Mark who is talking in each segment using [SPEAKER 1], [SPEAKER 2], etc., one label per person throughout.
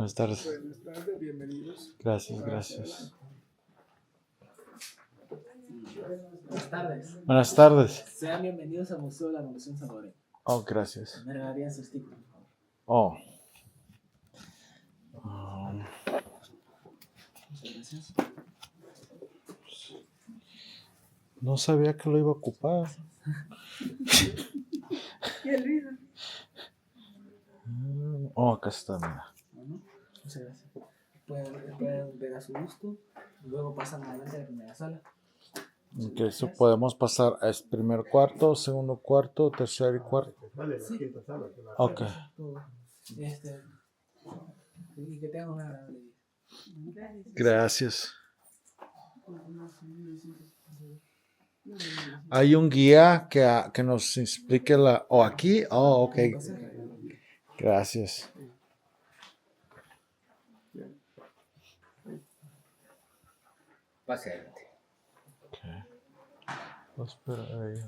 [SPEAKER 1] Buenas tardes.
[SPEAKER 2] Buenas tardes, bienvenidos.
[SPEAKER 1] Gracias.
[SPEAKER 3] Buenas tardes.
[SPEAKER 1] Buenas tardes.
[SPEAKER 3] Sean bienvenidos al Museo de la Revolución Salvadoreña.
[SPEAKER 1] Oh, gracias.
[SPEAKER 3] Me regalarían sus títulos, por favor.
[SPEAKER 1] Oh.
[SPEAKER 3] Muchas gracias.
[SPEAKER 1] No sabía que lo iba a ocupar.
[SPEAKER 2] ¿Qué lindo?
[SPEAKER 1] Oh, acá está, mira.
[SPEAKER 3] Bueno, muchas gracias. Pueden ver a su gusto. Luego pasan adelante a la primera sala.
[SPEAKER 1] Ok, eso podemos pasar a este primer cuarto, segundo cuarto, tercer y cuarto.
[SPEAKER 3] Sí.
[SPEAKER 1] Ok.
[SPEAKER 3] Todo. Y que tengan una agradable vida.
[SPEAKER 1] Gracias. Hay un guía que nos explique la... Oh, aquí. Oh, ok. Gracias.
[SPEAKER 4] Pase adelante.
[SPEAKER 1] Okay. Voy a esperar a ellos.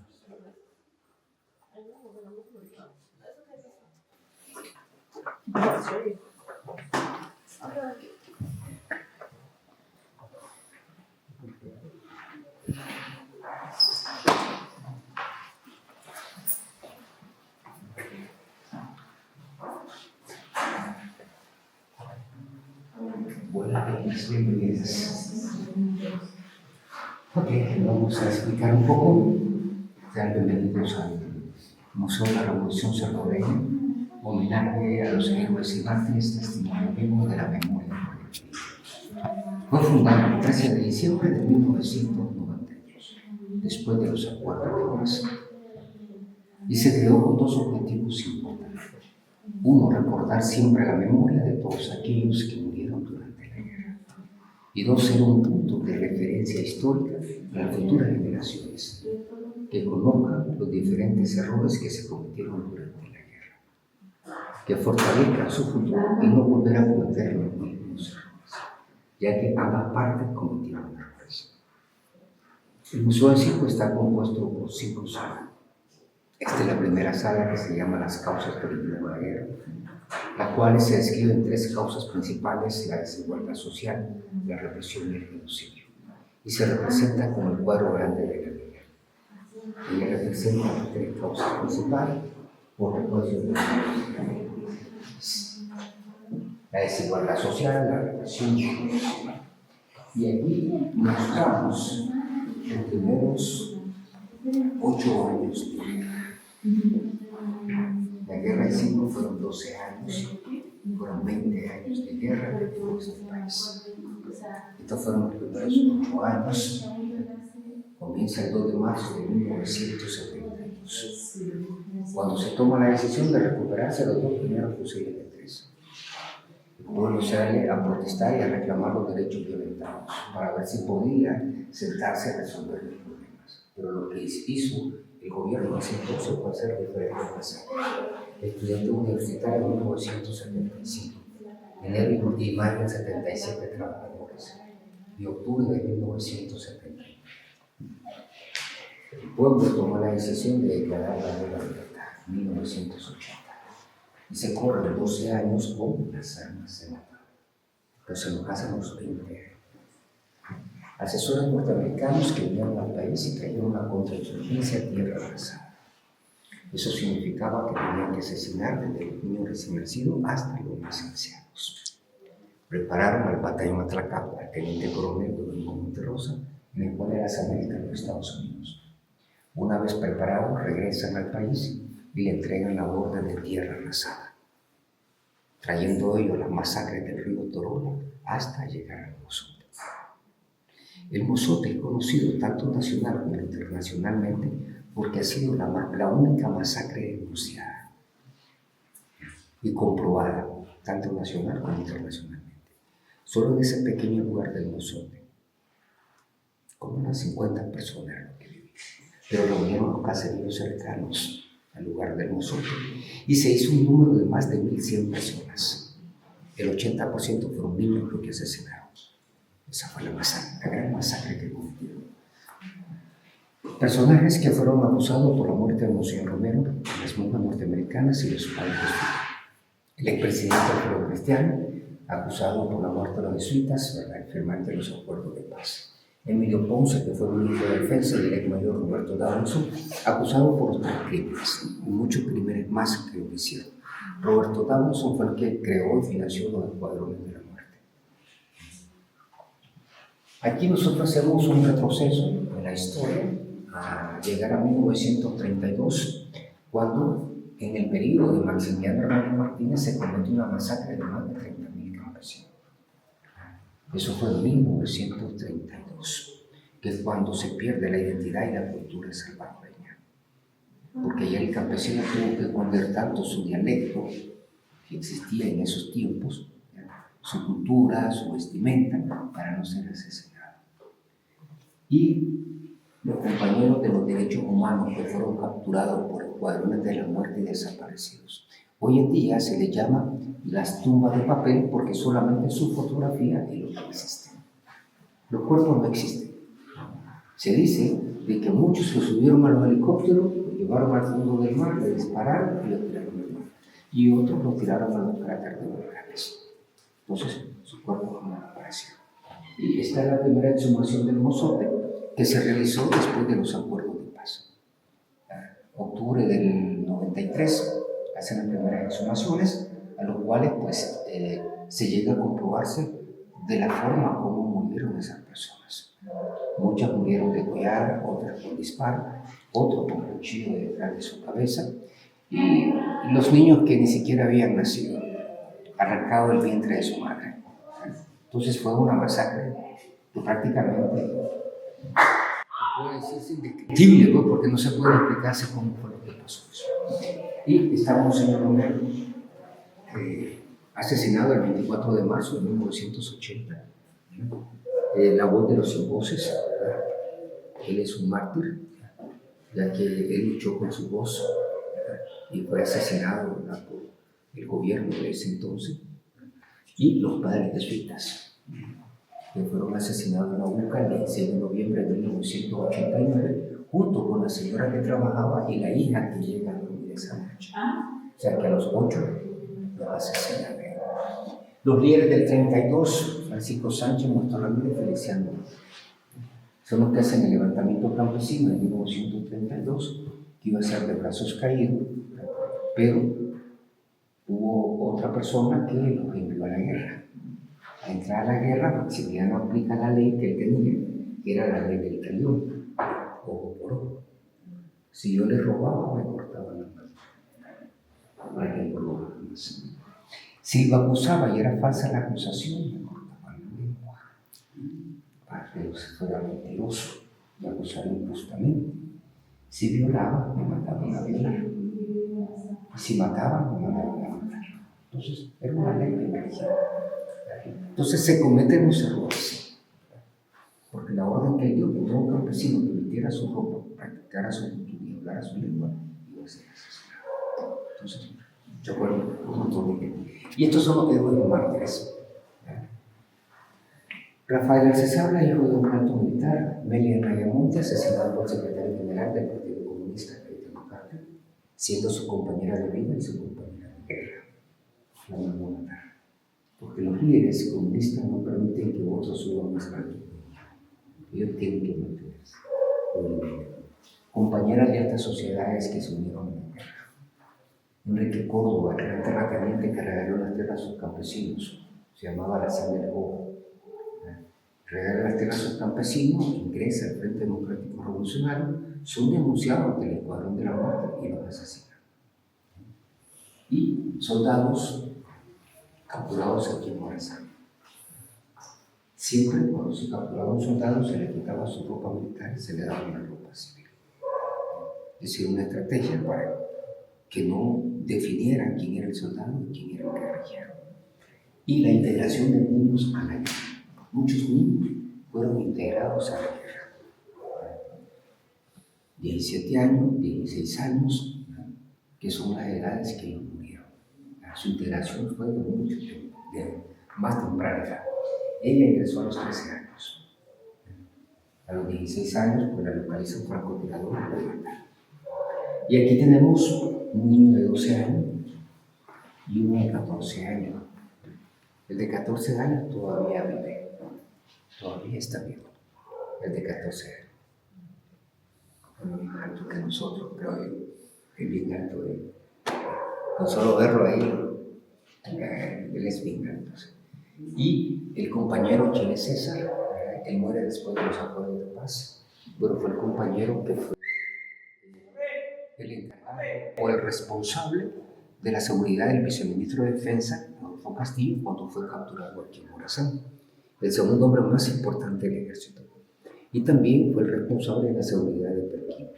[SPEAKER 4] Buenas, bienvenidas. Ok, vamos a explicar un poco. Sean bienvenidos al Museo de la Revolución Salvadoreña, homenaje a los héroes y mártires, testimonio vivo de la memoria colectiva. Fue fundado el 13 de diciembre de 1992, después de los acuerdos de paz, y se creó con dos objetivos importantes. Uno, recordar siempre la memoria de todos aquellos que murieron durante la guerra. Y dos, ser un punto de referencia histórica para futuras generaciones que conozcan los diferentes errores que se cometieron durante la guerra, que fortalezcan su futuro y no volver a cometer los mismos errores, ya que ambas partes cometieron errores. El museo en sí está compuesto por 5 salas. Esta es la primera sala, que se llama Las causas que originaron la guerra, las cuales se describen 3 causas principales: la desigualdad social, la represión y el genocidio, y se representa como el cuadro grande de la guerra. Ella representa las 3 causas principales por la desigualdad social, la represión y el genocidio. Y aquí mostramos los primeros 8 años de guerra. La guerra en sí no fueron 12 años, fueron 20 años de guerra de todo este país. Estos fueron los primeros 8 años. Comienza el 2 de marzo de 1972, cuando se toma la decisión de recuperarse los 2 primeros fusiles de 3. El pueblo sale a protestar y a reclamar los derechos violentados para ver si podía sentarse a resolver los problemas. Pero lo que hizo el gobierno hace entonces fue hacer diferentes pasajes. Estudiante universitario en 1975, enero y mayo del 77 trabajadores, y octubre de 1970. El pueblo tomó la decisión de declarar la guerra de libertad en 1980 y se corren 12 años con las armas en la mano. Pero se nos pasan los 20 años. Asesores norteamericanos que vinieron al país y trajeron una contrainsurgencia a tierra arrasada. Eso significaba que tenían que asesinar desde los niños recién nacidos hasta los más ancianos. Prepararon al batallón Atlacapa, al teniente coronel Domingo Monterrosa, en el cual era América de los Estados Unidos. Una vez preparados, regresan al país y le entregan la orden de tierra arrasada, trayendo ellos las masacres del río Torola hasta llegar al Mozote. El Mozote es conocido tanto nacional como internacionalmente porque ha sido la única masacre denunciada y comprobada, tanto nacional como internacionalmente. Solo en ese pequeño lugar del Mozote, como unas 50 personas lo que vivían, pero reunieron los caseríos cercanos al lugar del Mozote y se hizo un número de más de 1.100 personas. El 80% fueron niños los que asesinaron. Esa fue la masacre, la gran masacre que cometieron. Personajes que fueron acusados por la muerte de Monseñor Romero, las monjas norteamericanas y los padres. El expresidente Alfredo Cristiano acusado por la muerte de los jesuitas, ¿verdad?, el firmante de los acuerdos de paz. Emilio Ponce, que fue ministro de Defensa, y el ex mayor Roberto Dawson, acusado por otros crímenes, y muchos crímenes más que lo hicieron. Roberto Dawson fue el que creó y financió los escuadrones de la muerte. Aquí nosotros hacemos un retroceso en la historia a llegar a 1932, cuando en el periodo de Maximiliano Hernández Martínez se comete una masacre de más de 30.000 campesinos. Eso fue en 1932, que es cuando se pierde la identidad y la cultura salvadoreña. Porque ya el campesino tuvo que esconder tanto su dialecto, que existía en esos tiempos, su cultura, su vestimenta, para no ser asesinado. Y los compañeros de los derechos humanos que fueron capturados por escuadrones de la muerte y desaparecidos. Hoy en día se les llama las tumbas de papel porque solamente su fotografía es lo que existe. Los cuerpos no existen. Se dice de que muchos los subieron a los helicópteros, los llevaron al fondo del mar, le dispararon y los tiraron al mar. Y otros los tiraron a los cráteres de volcanes. Entonces, sus cuerpos no aparecieron. Y esta es la primera exhumación del mozote que se realizó después de los acuerdos de paz. Octubre del 93 hacen las primeras exhumaciones, a los cuales pues, se llega a comprobarse de la forma como murieron esas personas. Muchas murieron degolladas, otras por disparo, otros por cuchillo detrás de su cabeza, y los niños que ni siquiera habían nacido, arrancado del vientre de su madre. Entonces fue una masacre que prácticamente puede decirse indescriptible, ¿no?, porque no se puede explicarse cómo fue lo que pasó eso. Y estamos en un hombre asesinado el 24 de marzo de 1980. La voz de los sin voces, ¿verdad? Él es un mártir, ya que él luchó con su voz, ¿verdad?, y fue asesinado, ¿verdad?, por el gobierno de ese entonces. Y los padres jesuitas, que fueron asesinados en la UCA el 16 de noviembre de 1989, junto con la señora que trabajaba y la hija que llega a dormir esa noche. O sea que a los 8 los asesinaron. Los líderes del 32, Francisco Sánchez, Muerto Ramírez y Feliciano, son los que hacen el levantamiento campesino en 1932, que iba a ser de brazos caídos, pero hubo otra persona que los envió a la guerra. Al entrar a la guerra, Maximiliano aplica la ley que él tenía, que era la ley del talión, ojo por ojo. Si yo le robaba, me cortaba la mano. Por ejemplo, si lo acusaba y era falsa la acusación, me cortaba la lengua. Para que fuera mentiroso y acusarlo injustamente. Si violaba, me mandaban a violar. Y si mataba, me mandaban a matar. Entonces, era una ley de religión. Entonces se cometen los errores. Porque la orden que dio que todo campesino que vistiera su ropa, practicara su cultura y hablara su lengua, iba a ser asesinado. Entonces, yo acuerdo un montón de gente. Y estos son los héroes mártires. Rafael Alcezabla, hijo de un alto militar, Melia Rayamonte, asesinado por el secretario general del Partido Comunista, Cayetano Carter, siendo su compañera de vida y su compañera de guerra. La mandó a matar. Porque los líderes comunistas no permiten que otros suban más alto. Ellos tienen que mantenerse. Compañeras de altas sociedades que se unieron a la guerra. Enrique Córdoba, el gran terrateniente que regaló las tierras a sus campesinos, se llamaba la sangre del Bobo. Regala las tierras a sus campesinos, ingresa al Frente Democrático Revolucionario, son denunciados del Escuadrón de la Muerte y los asesinan. Y soldados capturados aquí en Morazán. Siempre cuando se capturaba un soldado se le quitaba su ropa militar y se le daba una ropa civil. Es decir, una estrategia para que no definieran quién era el soldado y quién era el guerrillero. Y la integración de niños a la guerra. Muchos niños fueron integrados a la guerra. 17 años, 16 años, que son las edades que ellos murieron. Su integración fue de mucho tiempo, de más temprana edad. Ella ingresó a los 13 años. A los 16 años, pues la localiza un francotirador y la mata. Y aquí tenemos un niño de 12 años y uno de 14 años. El de 14 años todavía vive, todavía está vivo. El de 14 años. Bueno, bien alto que nosotros, creo yo. Es bien alto él. Con solo verlo ahí, él es bien alto. Y el compañero Chile César, él muere después de los acuerdos de paz. Pero fue el compañero que fue el encargado o el responsable de la seguridad del viceministro de Defensa, Rodolfo Castillo, cuando fue capturado aquí en Morazán. El segundo hombre más importante del ejército. Y también fue el responsable de la seguridad de Perquín,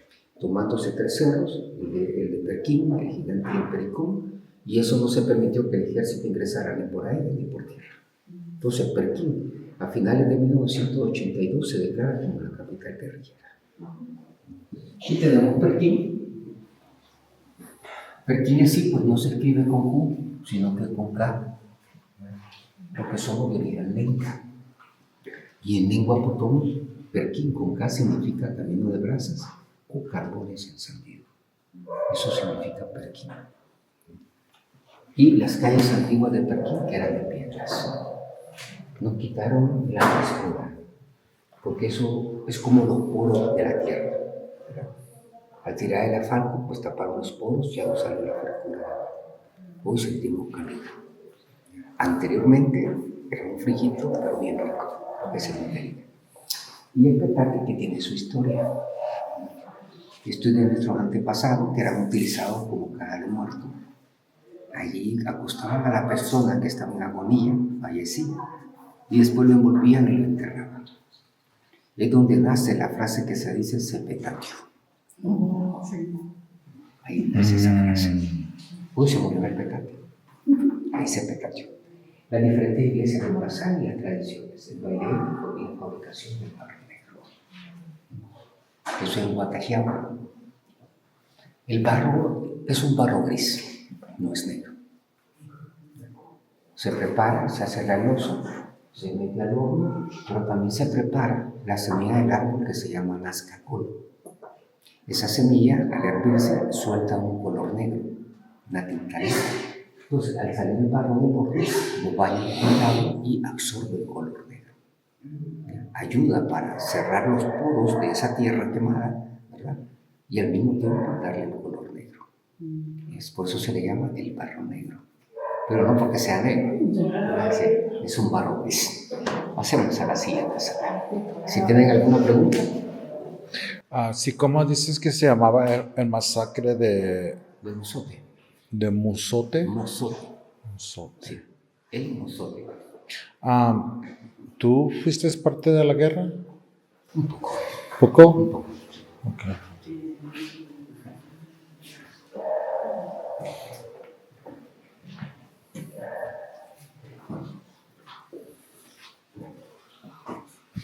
[SPEAKER 4] tomándose 3 cerros, el de Perquín, el Gigante y el Pericón, y eso no se permitió que el ejército ingresara ni por aire ni por tierra. Entonces Perquín, a finales de 1982, se declara como la capital guerrillera. Y tenemos Perquín. Perquín así, pues no se escribe con Q, sino que con K, porque somos de origen lenca. Y en lengua potón, Perquín con K significa camino de brasas o carbones encendidos. Eso significa Perquín. Y las calles antiguas de Perquín, que eran de piedras, nos quitaron la frescura, porque eso es como los poros de la tierra. Al tirar el asfalto, pues taparon los poros, ya no sale la frescura. Hoy sentimos calor. Anteriormente era un frijito, pero bien rico, porque se mantenía. Y el petate que tiene su historia. Esto es de nuestros antepasados que eran utilizados como caja de muerto. Allí acostaban a la persona que estaba en agonía, fallecida, y después lo envolvían y lo enterraban. Es donde nace la frase que se dice se petatio. Ahí nace esa frase. Hoy se murió el petate. Ahí se petatio. Las diferentes iglesias de Morazán y las tradiciones, el baile y la fabricación del barro negro. Eso es en Guatajiama. El barro es un barro gris, no es negro. Se prepara, se hace rabioso, se mete al horno, pero también se prepara la semilla del árbol que se llama nazcacol. Esa semilla, al hervirse, suelta un color negro, una tinta negra. Entonces, al salir el barro del horno, lo baña con agua y absorbe el color negro. Ayuda para cerrar los poros de esa tierra quemada, ¿verdad? Y al mismo tiempo darle el color negro. Por eso se le llama el barro negro. Pero no porque sea negro, es un barro gris. Pasemos a la siguiente sala. Si tienen alguna pregunta.
[SPEAKER 1] Sí, ¿cómo dices que se llamaba el masacre de
[SPEAKER 4] Mozote.
[SPEAKER 1] Mozote?
[SPEAKER 4] Mozote.
[SPEAKER 1] Mozote.
[SPEAKER 4] Sí, el Mozote.
[SPEAKER 1] ¿Tú fuiste parte de la guerra?
[SPEAKER 4] Un poco.
[SPEAKER 1] ¿Poco?
[SPEAKER 4] Un poco.
[SPEAKER 1] Ok.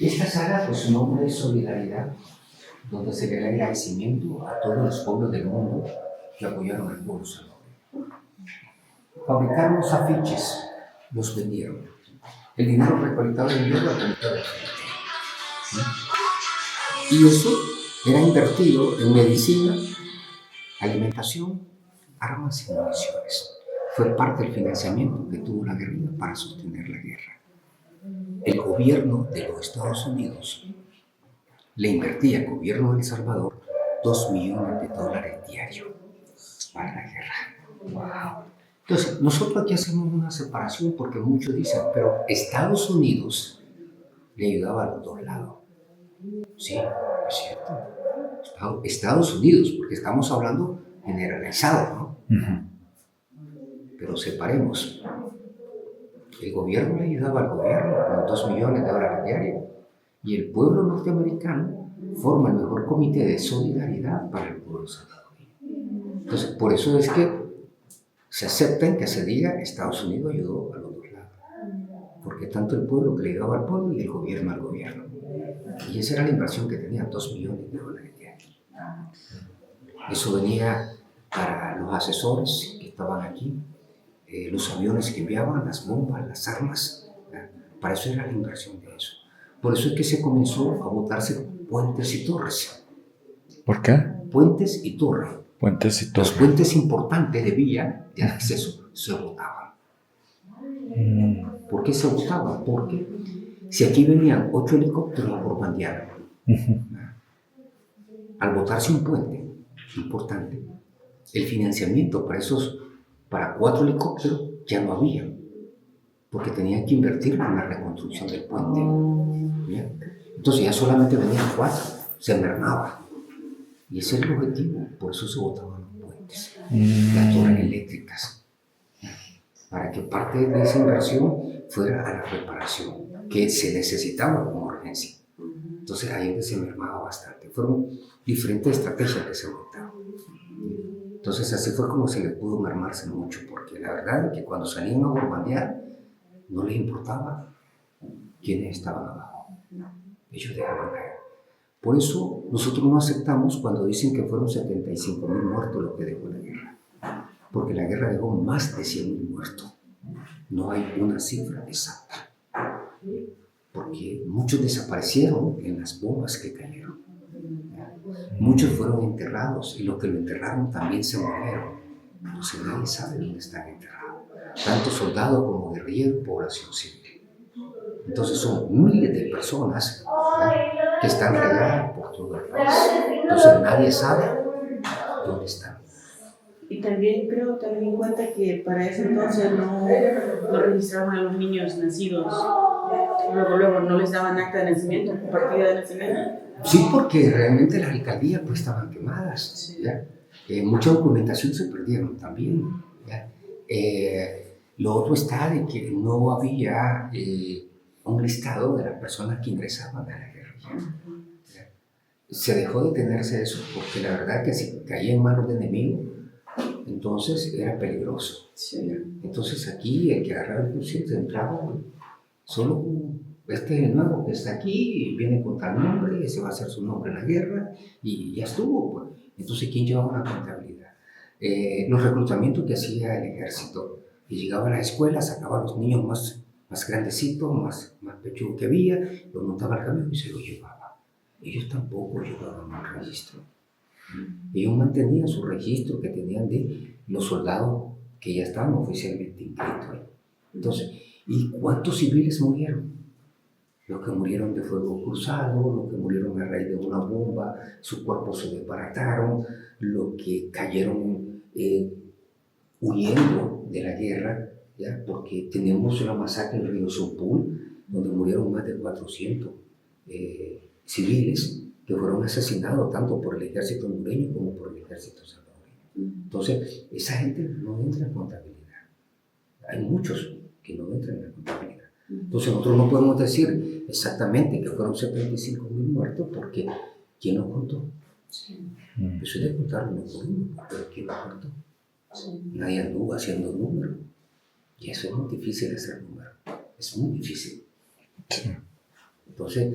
[SPEAKER 4] Esta sala, pues su nombre es Solidaridad, donde se le da agradecimiento a todos los pueblos del mundo que apoyaron al pueblo salvadoreño. Fabricaron los afiches, los vendieron. El dinero recolectado en dinero a comprar de gente. Y eso era invertido en medicina, alimentación, armas y municiones. Fue parte del financiamiento que tuvo la guerrilla para sostener la guerra. El gobierno de los Estados Unidos le invertía al gobierno de El Salvador $2 millones diarios para la guerra. ¡Wow! Entonces, nosotros aquí hacemos una separación porque muchos dicen, pero Estados Unidos le ayudaba a los dos lados. Sí, es cierto. Estados Unidos, porque estamos hablando generalizado, ¿no? Pero separemos. El gobierno le ayudaba al gobierno con $2 millones diarios y el pueblo norteamericano forma el mejor comité de solidaridad para el pueblo salvadoreño. Entonces, por eso es que se acepta en que se diga Estados Unidos ayudó a los dos lados, porque tanto el pueblo que le ayudaba al pueblo y el gobierno al gobierno. Y esa era la inversión que tenía, $2 millones diarios. Eso venía para los asesores que estaban aquí, los aviones que enviaban, las bombas, las armas, ¿verdad? Para eso era la inversión de eso. Por eso es que se comenzó a botarse puentes y torres.
[SPEAKER 1] ¿Por qué?
[SPEAKER 4] Puentes y torres.
[SPEAKER 1] Puentes y
[SPEAKER 4] Los
[SPEAKER 1] torres.
[SPEAKER 4] puentes importantes de vía de acceso se botaban. ¿Por qué se votaba? Porque si aquí venían 8 helicópteros a bombardear, al botarse un puente importante, el financiamiento para 4 helicópteros ya no había, porque tenían que invertir en la reconstrucción del puente. ¿Bien? Entonces ya solamente venían 4, se mermaba. Y ese era el objetivo, por eso se botaban los puentes, las torres eléctricas, para que parte de esa inversión fuera a la reparación, que se necesitaba como urgencia. Entonces ahí es donde se mermaba bastante. Fueron diferentes estrategias que se adoptaron. Entonces así fue como se le pudo mermarse mucho, porque la verdad es que cuando salían a bombardear, no les importaba quiénes estaban abajo. Ellos dejaban caer. Por eso nosotros no aceptamos cuando dicen que fueron 75.000 muertos lo que dejó la guerra. Porque la guerra dejó más de 100.000 muertos. No hay una cifra exacta. Porque muchos desaparecieron en las bombas que cayeron. Muchos fueron enterrados y los que lo enterraron también se murieron. Entonces nadie sabe dónde están enterrados. Tanto soldados como guerrilleros, población civil. Entonces son miles de personas que están regadas por todo el país. Entonces nadie sabe dónde están.
[SPEAKER 5] Y también creo tener en cuenta que para ese entonces no registraban a los niños nacidos. Luego no les daban acta de nacimiento, partida de nacimiento.
[SPEAKER 4] Sí, porque realmente las alcaldías pues estaban quemadas. ¿Ya? Mucha documentación se perdieron también. ¿Ya? Lo otro está de que no había un listado de las personas que ingresaban a la guerrilla. Se dejó de tenerse eso porque la verdad que si caía en manos de enemigos, entonces era peligroso.
[SPEAKER 5] Sí.
[SPEAKER 4] Entonces aquí el que agarraba el fusil se entraba solo este es el nuevo que está aquí, viene con tal nombre, ese va a ser su nombre en la guerra y ya estuvo. Pues. Entonces, ¿quién llevaba una contabilidad? Los reclutamientos que hacía el ejército, que llegaba a las escuelas, sacaba a los niños más grandecitos, más pechudos que había, los montaba al camión y se los llevaba. Ellos tampoco llevaban un registro. Ellos mantenían su registro que tenían de los soldados que ya estaban oficialmente inscritos ahí. Entonces, ¿y cuántos civiles murieron? Los que murieron de fuego cruzado, los que murieron a raíz de una bomba, sus cuerpos se desbarataron, los que cayeron huyendo de la guerra, ¿ya? Porque tenemos una masacre en el río Sopul, donde murieron más de 400 civiles que fueron asesinados tanto por el ejército hondureño como por el ejército salvadoreño. Entonces, esa gente no entra en contabilidad. Hay muchos que no entran en la contabilidad. Entonces nosotros no podemos decir exactamente que fueron 75.000 muertos porque ¿quién los contó?
[SPEAKER 5] Sí.
[SPEAKER 4] Eso es de contar uno por uno, pero ¿quién los contó? Sí. Nadie anduvo haciendo números. Y eso es muy difícil hacer números. Es muy difícil. Sí. Entonces,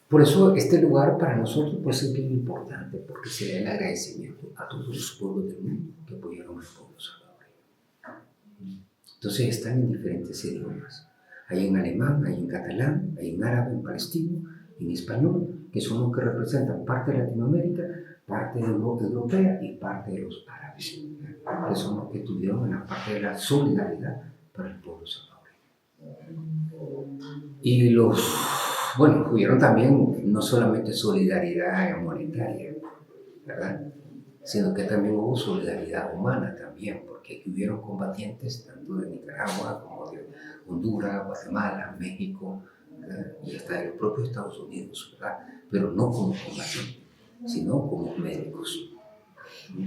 [SPEAKER 4] por eso este lugar para nosotros pues, es bien importante porque se da el agradecimiento a todos los pueblos del mundo que apoyaron al pueblo salvadoreño. Entonces están en diferentes idiomas. Hay en alemán, hay en catalán, hay en árabe, en palestino, en español, que son los que representan parte de Latinoamérica, parte de Europa europea y parte de los árabes, que son los que tuvieron en la parte de la solidaridad para el pueblo salvadoreño. Y tuvieron también no solamente solidaridad monetaria, ¿verdad? Sino que también hubo solidaridad humana también, porque aquí hubieron combatientes tanto de Nicaragua como de Honduras, Guatemala, México, ¿verdad? Y hasta de los propios Estados Unidos, ¿verdad? Pero no como combatientes, sino como médicos.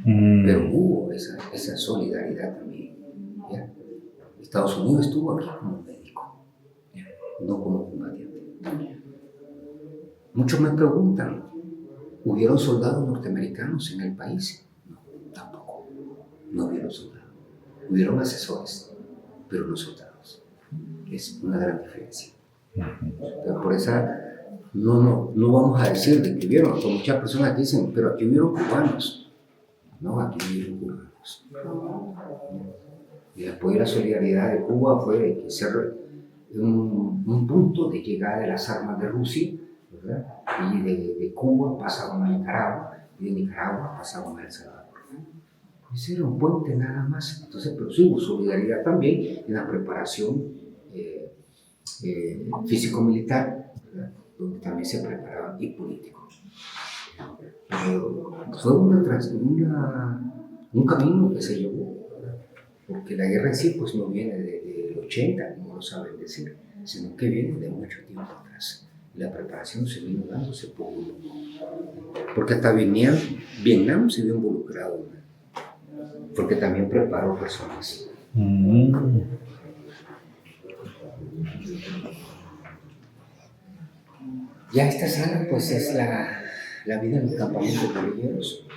[SPEAKER 4] Pero hubo esa solidaridad también. ¿Ya? Estados Unidos estuvo aquí como médico, ¿ya? No como combatiente. Muchos me preguntan, ¿hubieron soldados norteamericanos en el país? No, tampoco. No hubieron soldados. Hubieron asesores, pero no soldados. Es una gran diferencia. Pero por esa, no vamos a decir de que hubieron, porque muchas personas dicen, pero aquí hubieron cubanos. No, aquí hubieron cubanos. Y después la solidaridad de Cuba fue ser un punto de llegada de las armas de Rusia, ¿verdad? Y de Cuba pasaban a Nicaragua, y de Nicaragua pasaban a El Salvador. Ese era un puente nada más. Entonces, pero sí hubo solidaridad también en la preparación físico-militar, ¿verdad? Donde también se preparaban y políticos. Fue un camino que se llevó, ¿verdad? Porque la guerra en sí pues, no viene del 80, como lo saben decir, sino que viene de mucho tiempo atrás. La preparación se vino dándose poco a poco. Porque hasta Vietnam se vio involucrado, ¿verdad? Porque también preparó personas. Ya esta sala pues es la vida en los campamentos guerrilleros,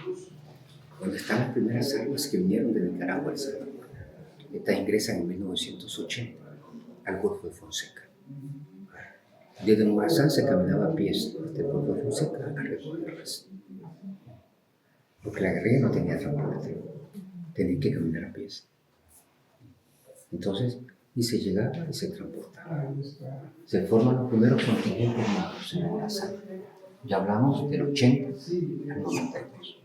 [SPEAKER 4] donde están las primeras armas que vinieron de Nicaragua a El Salvador. Estas ingresan en 1980 al Golfo de Fonseca. Desde Morazán se caminaba a pies desde el Golfo de Fonseca a recogerlas. Porque la guerrilla no tenía transporte, tenía que caminar a pies. Entonces, y se llegaba y se transportaba. Se forman los primeros contingentes armados en Morazán. Ya hablamos del 80 al 92.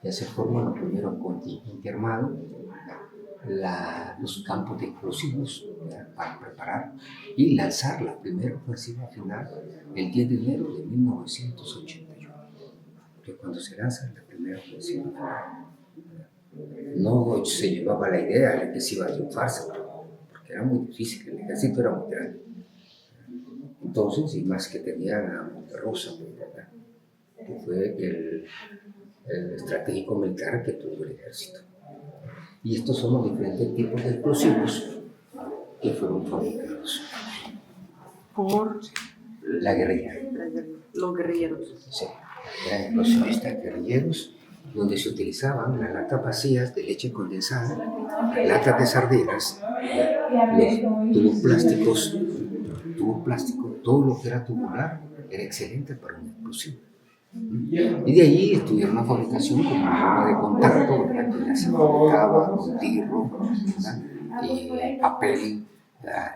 [SPEAKER 4] Ya se forman los primeros contingentes armados, los campos de explosivos para preparar y lanzar la primera ofensiva final el 10 de enero de 1981. Que cuando se lanza la primera ofensiva final, no se llevaba la idea de que se iba a triunfarse, porque era muy difícil, el ejército era muy grande. Entonces, y más que tenían a Monterrosa, ¿verdad? Que fue el estratégico militar que tuvo el ejército. Y estos son los diferentes tipos de explosivos que fueron fabricados
[SPEAKER 5] Por
[SPEAKER 4] la guerrilla.
[SPEAKER 5] los guerrilleros.
[SPEAKER 4] Sí, eran explosionistas guerrilleros donde se utilizaban las latas vacías de leche condensada, las latas de sardinas, los tubos plásticos, todo lo que era tubular era excelente para un explosivo. Y de allí estuvieron la fabricación como arma de contacto, ¿verdad? Que ya se fabricaba con tirro, y papel,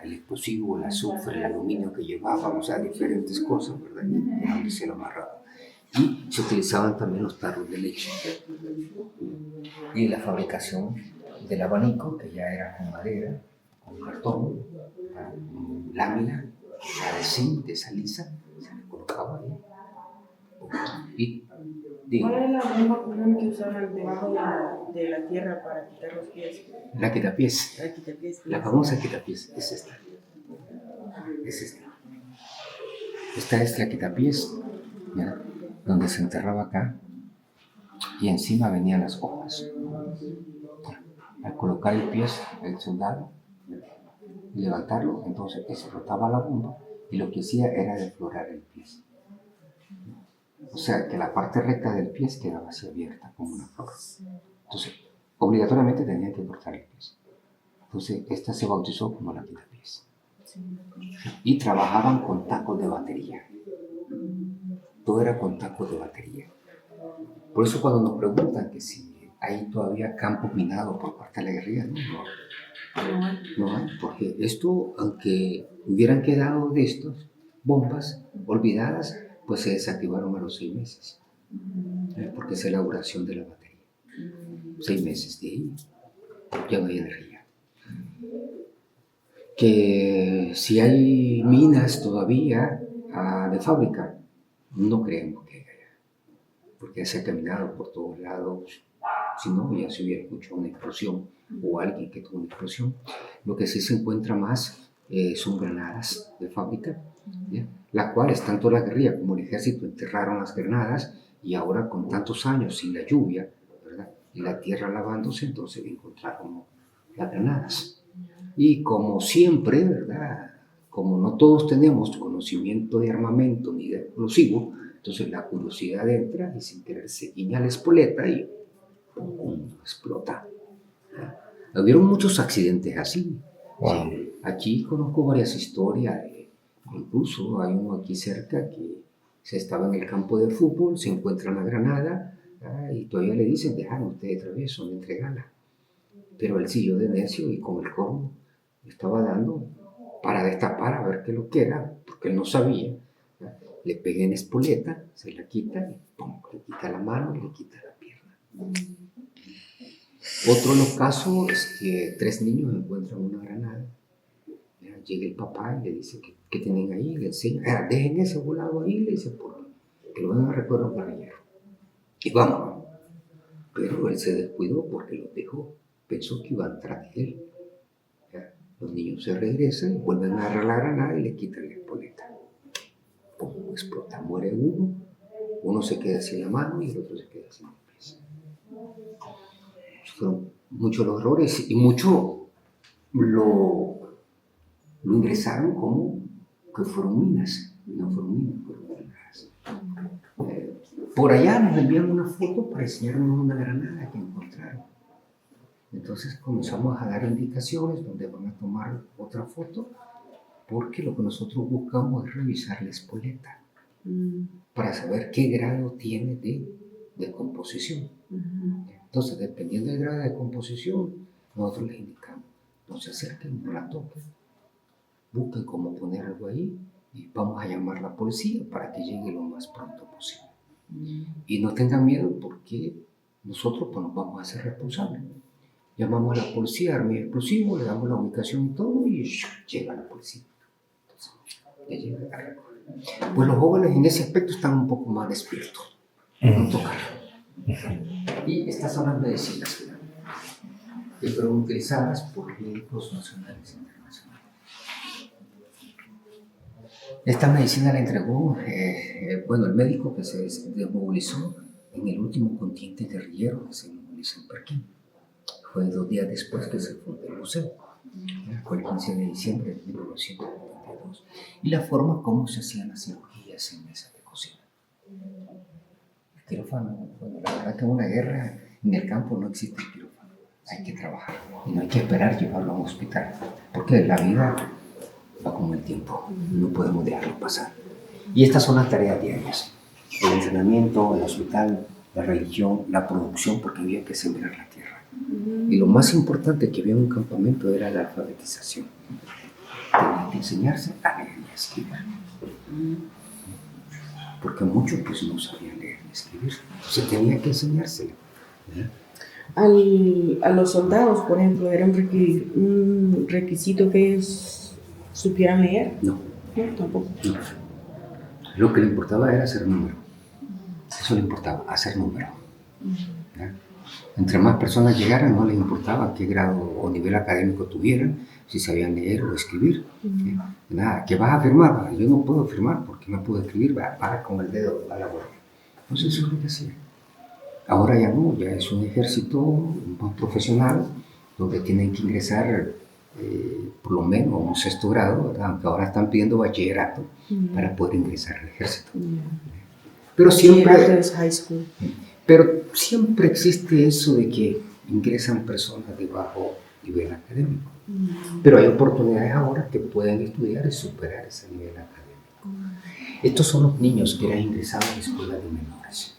[SPEAKER 4] el explosivo, el azufre, el aluminio que llevaban, o sea, diferentes cosas, ¿verdad? Y donde se lo amarraba. Y se utilizaban también los tarros de leche. Y la fabricación del abanico, que ya era con madera, con cartón, con lámina, de zinc, de saliza, se le colocaba ahí.
[SPEAKER 5] ¿Cuál era la bomba común que usaban debajo de la tierra para quitar los pies?
[SPEAKER 4] La quitapiés.
[SPEAKER 5] La quitapiés.
[SPEAKER 4] La famosa quitapiés es esta. Es esta. Esta es la quitapiés, ¿ya? Donde se enterraba acá y encima venían las hojas. Al colocar el pie, el soldado, y levantarlo, entonces se rotaba la bomba y lo que hacía era deflorar el pie. O sea, que la parte recta del pie quedaba así abierta como una flor. Entonces, obligatoriamente tenían que cortar el pie. Entonces, esta se bautizó como la quitapiés. Y trabajaban con tacos de batería. Todo era con tacos de batería. Por eso cuando nos preguntan que si hay todavía campos minados por parte de la guerrilla, no hay, porque esto, aunque hubieran quedado de estas bombas olvidadas, pues se desactivaron a los 6 meses, porque es la duración de la batería. 6 meses de ahí, ya no hay energía. Que si hay minas todavía de fábrica, no creemos que haya, porque se ha caminado por todos lados, si no, ya se hubiera escuchado una explosión o alguien que tuvo una explosión. Lo que sí se encuentra más son granadas de fábrica, ¿ya? Las cuales tanto la guerrilla como el ejército enterraron las granadas y ahora con tantos años sin la lluvia, ¿verdad? Y la tierra lavándose, entonces encontraron las granadas. Y como siempre, ¿verdad? Como no todos tenemos conocimiento de armamento ni de explosivo, entonces la curiosidad entra y sin querer se guiña la espoleta y ¡pum! Explota. Hubieron muchos accidentes así.
[SPEAKER 1] Wow.
[SPEAKER 4] Sí. Aquí conozco varias historias. Incluso hay uno aquí cerca que se estaba en el campo de fútbol, se encuentra la granada y todavía le dicen, dejaron ustedes travieso, entregala. Pero él siguió de necio y con el corno estaba dando para destapar a ver qué lo que era, porque él no sabía. Le pega en espoleta, se la quita y ¡pum! Le quita la mano y le quita la pierna. Otro de los casos es que 3 niños encuentran una granada. Ya, llega el papá y le dice que tienen ahí, le enseña, dejen ese volado ahí, le dice, porque lo van a recuerdo guerrillero. Y vámonos. Pero él se descuidó porque los dejó. Pensó que iban tras de él. Ya, los niños se regresan, vuelven a agarrar la granada y le quitan la espoleta. Pum, explota, muere uno se queda sin la mano y el otro se queda sin el pie. Fueron muchos los errores y mucho lo ingresaron como que fueron minas. No fueron minas, fueron granadas. Por allá nos envían una foto para enseñarnos una granada que encontraron. Entonces comenzamos a dar indicaciones donde van a tomar otra foto, porque lo que nosotros buscamos es revisar la espoleta para saber qué grado tiene de composición. Entonces, dependiendo del grado de composición, nosotros les indicamos: no se acerquen, no la toquen, busquen cómo poner algo ahí y vamos a llamar a la policía para que llegue lo más pronto posible. Y no tengan miedo, porque nosotros pues, nos vamos a hacer responsables. Llamamos a la policía, arma explosivo, le damos la ubicación y todo, y llega la policía. Entonces, ya llega a recoger. Pues los jóvenes en ese aspecto están un poco más despiertos, no tocar. Y estas son las medicinas que fueron utilizadas por médicos nacionales e internacionales. Esta medicina la entregó, el médico que se desmovilizó en el último contingente guerrillero que se moviliza en Perquín. Fue 2 días después que se fundó el museo. Fue el 15 de diciembre de 1992. Y la forma como se hacían las cirugías en mesas de cocina. El quirófano, bueno, la verdad que en una guerra en el campo no existe el quirófano. Hay que trabajar y no hay que esperar llevarlo a un hospital, porque la vida va como el tiempo, no podemos dejarlo pasar. Y estas son las tareas diarias: el entrenamiento, el hospital, la religión, la producción, porque había que sembrar la tierra. Y lo más importante que había en un campamento era la alfabetización. Tenía que enseñarse a leer y a escribir, porque muchos pues no sabían leer ni escribir, entonces tenía que enseñárselo.
[SPEAKER 5] A los soldados, por ejemplo, ¿era un requisito que ellos supieran leer?
[SPEAKER 4] No,
[SPEAKER 5] Tampoco.
[SPEAKER 4] no. Lo que le importaba era hacer número. Eso le importaba, hacer número. ¿Ya? Entre más personas llegaran, no les importaba qué grado o nivel académico tuvieran, si sabían leer o escribir. Nada, ¿qué vas a firmar? Yo no puedo firmar porque no puedo escribir, para con el dedo a la borra. Entonces eso es lo que hacía. Ahora ya no, ya es un ejército más profesional, donde tienen que ingresar por lo menos a un 6º grado, ¿verdad? Aunque ahora están pidiendo bachillerato para poder ingresar al ejército. Pero siempre,
[SPEAKER 5] Es high school.
[SPEAKER 4] pero siempre existe eso de que ingresan personas de bajo nivel académico. Pero hay oportunidades ahora que pueden estudiar y superar ese nivel académico. Estos son los niños que eran ingresados a la escuela de menores.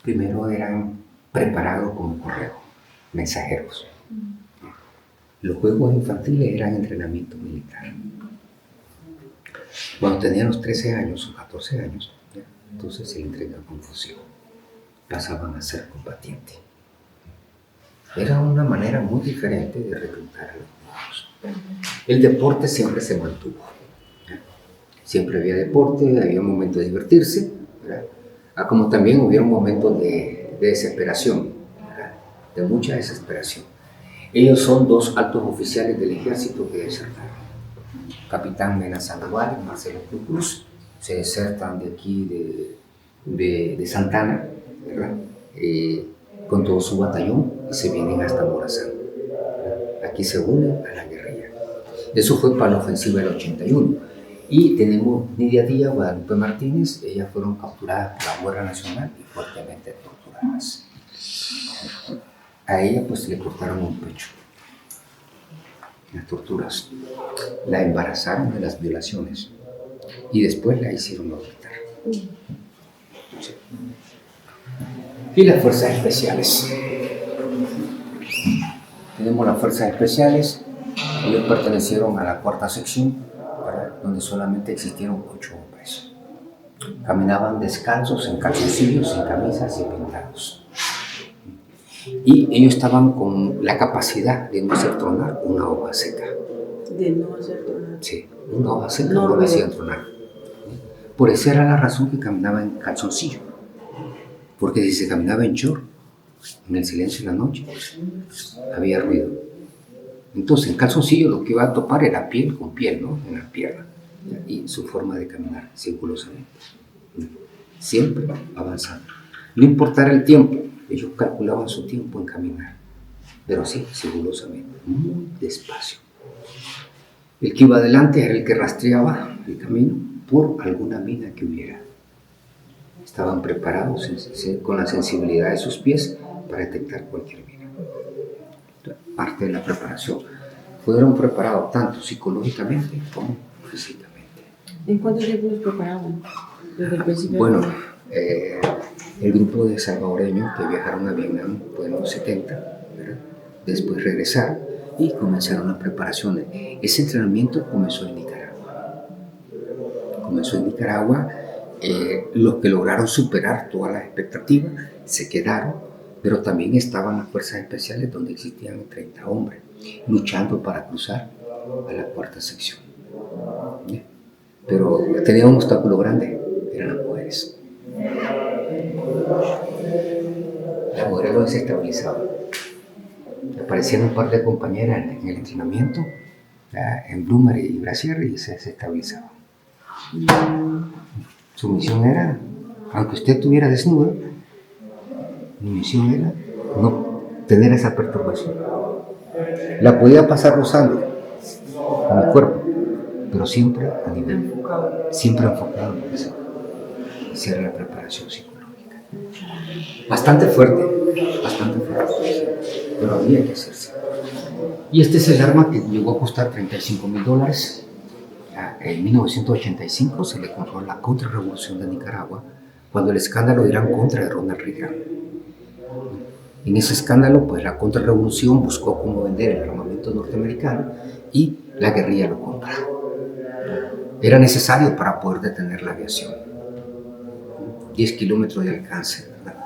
[SPEAKER 4] Primero eran preparados como correo, mensajeros. Los juegos infantiles eran entrenamiento militar. Cuando tenían los 13 años o 14 años, entonces se entregaban con fusil. Pasaban a ser combatientes. Era una manera muy diferente de reclutar a los niños. El deporte siempre se mantuvo. Siempre había deporte, había un momento de divertirse, ¿verdad? Como también hubieron momentos de desesperación, ¿verdad? De mucha desesperación. Ellos son 2 altos oficiales del ejército que desertaron. Capitán Mena Sandoval y Marcelo Cruz se desertan de aquí de Santana, ¿verdad? Con todo su batallón y se vienen hasta Morazán. Aquí se unen a la guerrilla. Eso fue para la ofensiva del 81. Y tenemos Nidia Díaz, Guadalupe Martínez, ellas fueron capturadas por la Guardia Nacional y fuertemente torturadas. A ella pues le cortaron un pecho. Las torturas. La embarazaron de las violaciones y después la hicieron abortar. Y las fuerzas especiales. Tenemos las fuerzas especiales. Ellos pertenecieron a la 4ª sección, ¿verdad? Donde solamente existieron 8 hombres. Caminaban descalzos, en calzoncillos, sin camisas y pintados. Y ellos estaban con la capacidad de no hacer tronar una hoja seca.
[SPEAKER 5] De no hacer tronar.
[SPEAKER 4] Sí, una hoja seca
[SPEAKER 5] No,
[SPEAKER 4] no la
[SPEAKER 5] no.
[SPEAKER 4] hacían tronar. Por esa era la razón que caminaba en calzoncillo. Porque si se caminaba en short, en el silencio de la noche, había ruido. Entonces, en calzoncillo lo que iba a topar era piel con piel, ¿no? En la pierna. Y su forma de caminar circulosamente. Siempre avanzando. No importara el tiempo, ellos calculaban su tiempo en caminar. Pero así, sigilosamente, muy despacio. El que iba adelante era el que rastreaba el camino por alguna mina que hubiera. Estaban preparados con la sensibilidad de sus pies para detectar cualquier mina. Parte de la preparación. Fueron preparados tanto psicológicamente como físicamente.
[SPEAKER 5] ¿En cuánto tiempo los preparaban? Desde el principio.
[SPEAKER 4] Bueno, el grupo de salvadoreños que viajaron a Vietnam fue en los 70, ¿verdad? Después regresaron y comenzaron las preparaciones. Ese entrenamiento comenzó en Nicaragua. Los que lograron superar todas las expectativas se quedaron, pero también estaban las fuerzas especiales donde existían 30 hombres luchando para cruzar a la cuarta sección. ¿Sí? Pero tenía un obstáculo grande, eran las mujeres. Las mujeres los desestabilizaban. Aparecían un par de compañeras en el entrenamiento, en Bloomer y Brasier, y se desestabilizaban. Su misión era, aunque usted estuviera desnuda, mi misión era no tener esa perturbación. La podía pasar rozando con mi cuerpo, pero siempre a nivel, siempre enfocado en eso. Esa era la preparación psicológica. Bastante fuerte, pero había que hacerse. Y este es el arma que llegó a costar $35,000. En 1985 se le compró la contrarrevolución de Nicaragua, cuando el escándalo de Irán contra Ronald Reagan. En ese escándalo, pues la contrarrevolución buscó cómo vender el armamento norteamericano y la guerrilla lo compró. Era necesario para poder detener la aviación. 10 kilómetros de alcance, ¿verdad?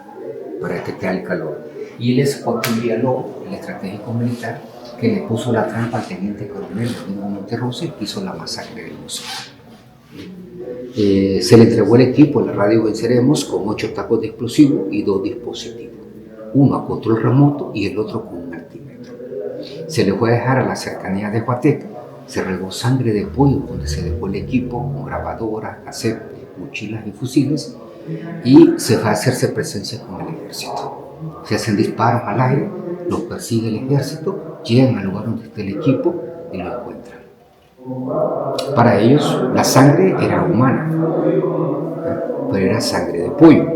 [SPEAKER 4] Para detectar el calor. Y él es Joaquín Villalobos, el estratégico militar, que le puso la trampa al teniente coronel Domingo Monterrosa y hizo la masacre del Museo. Se le entregó el equipo, la radio Venceremos, con 8 tacos de explosivo y 2 dispositivos. Uno a control remoto y el otro con un altímetro. Se le fue a dejar a la cercanía de Huateca, se regó sangre de pollo donde se dejó el equipo con grabadoras, cassette, mochilas y fusiles, y se va a hacerse presencia con el ejército. Se hacen disparos al aire, los persigue el ejército, llegan al lugar donde está el equipo y lo encuentran. Para ellos la sangre era humana, pero era sangre de pollo.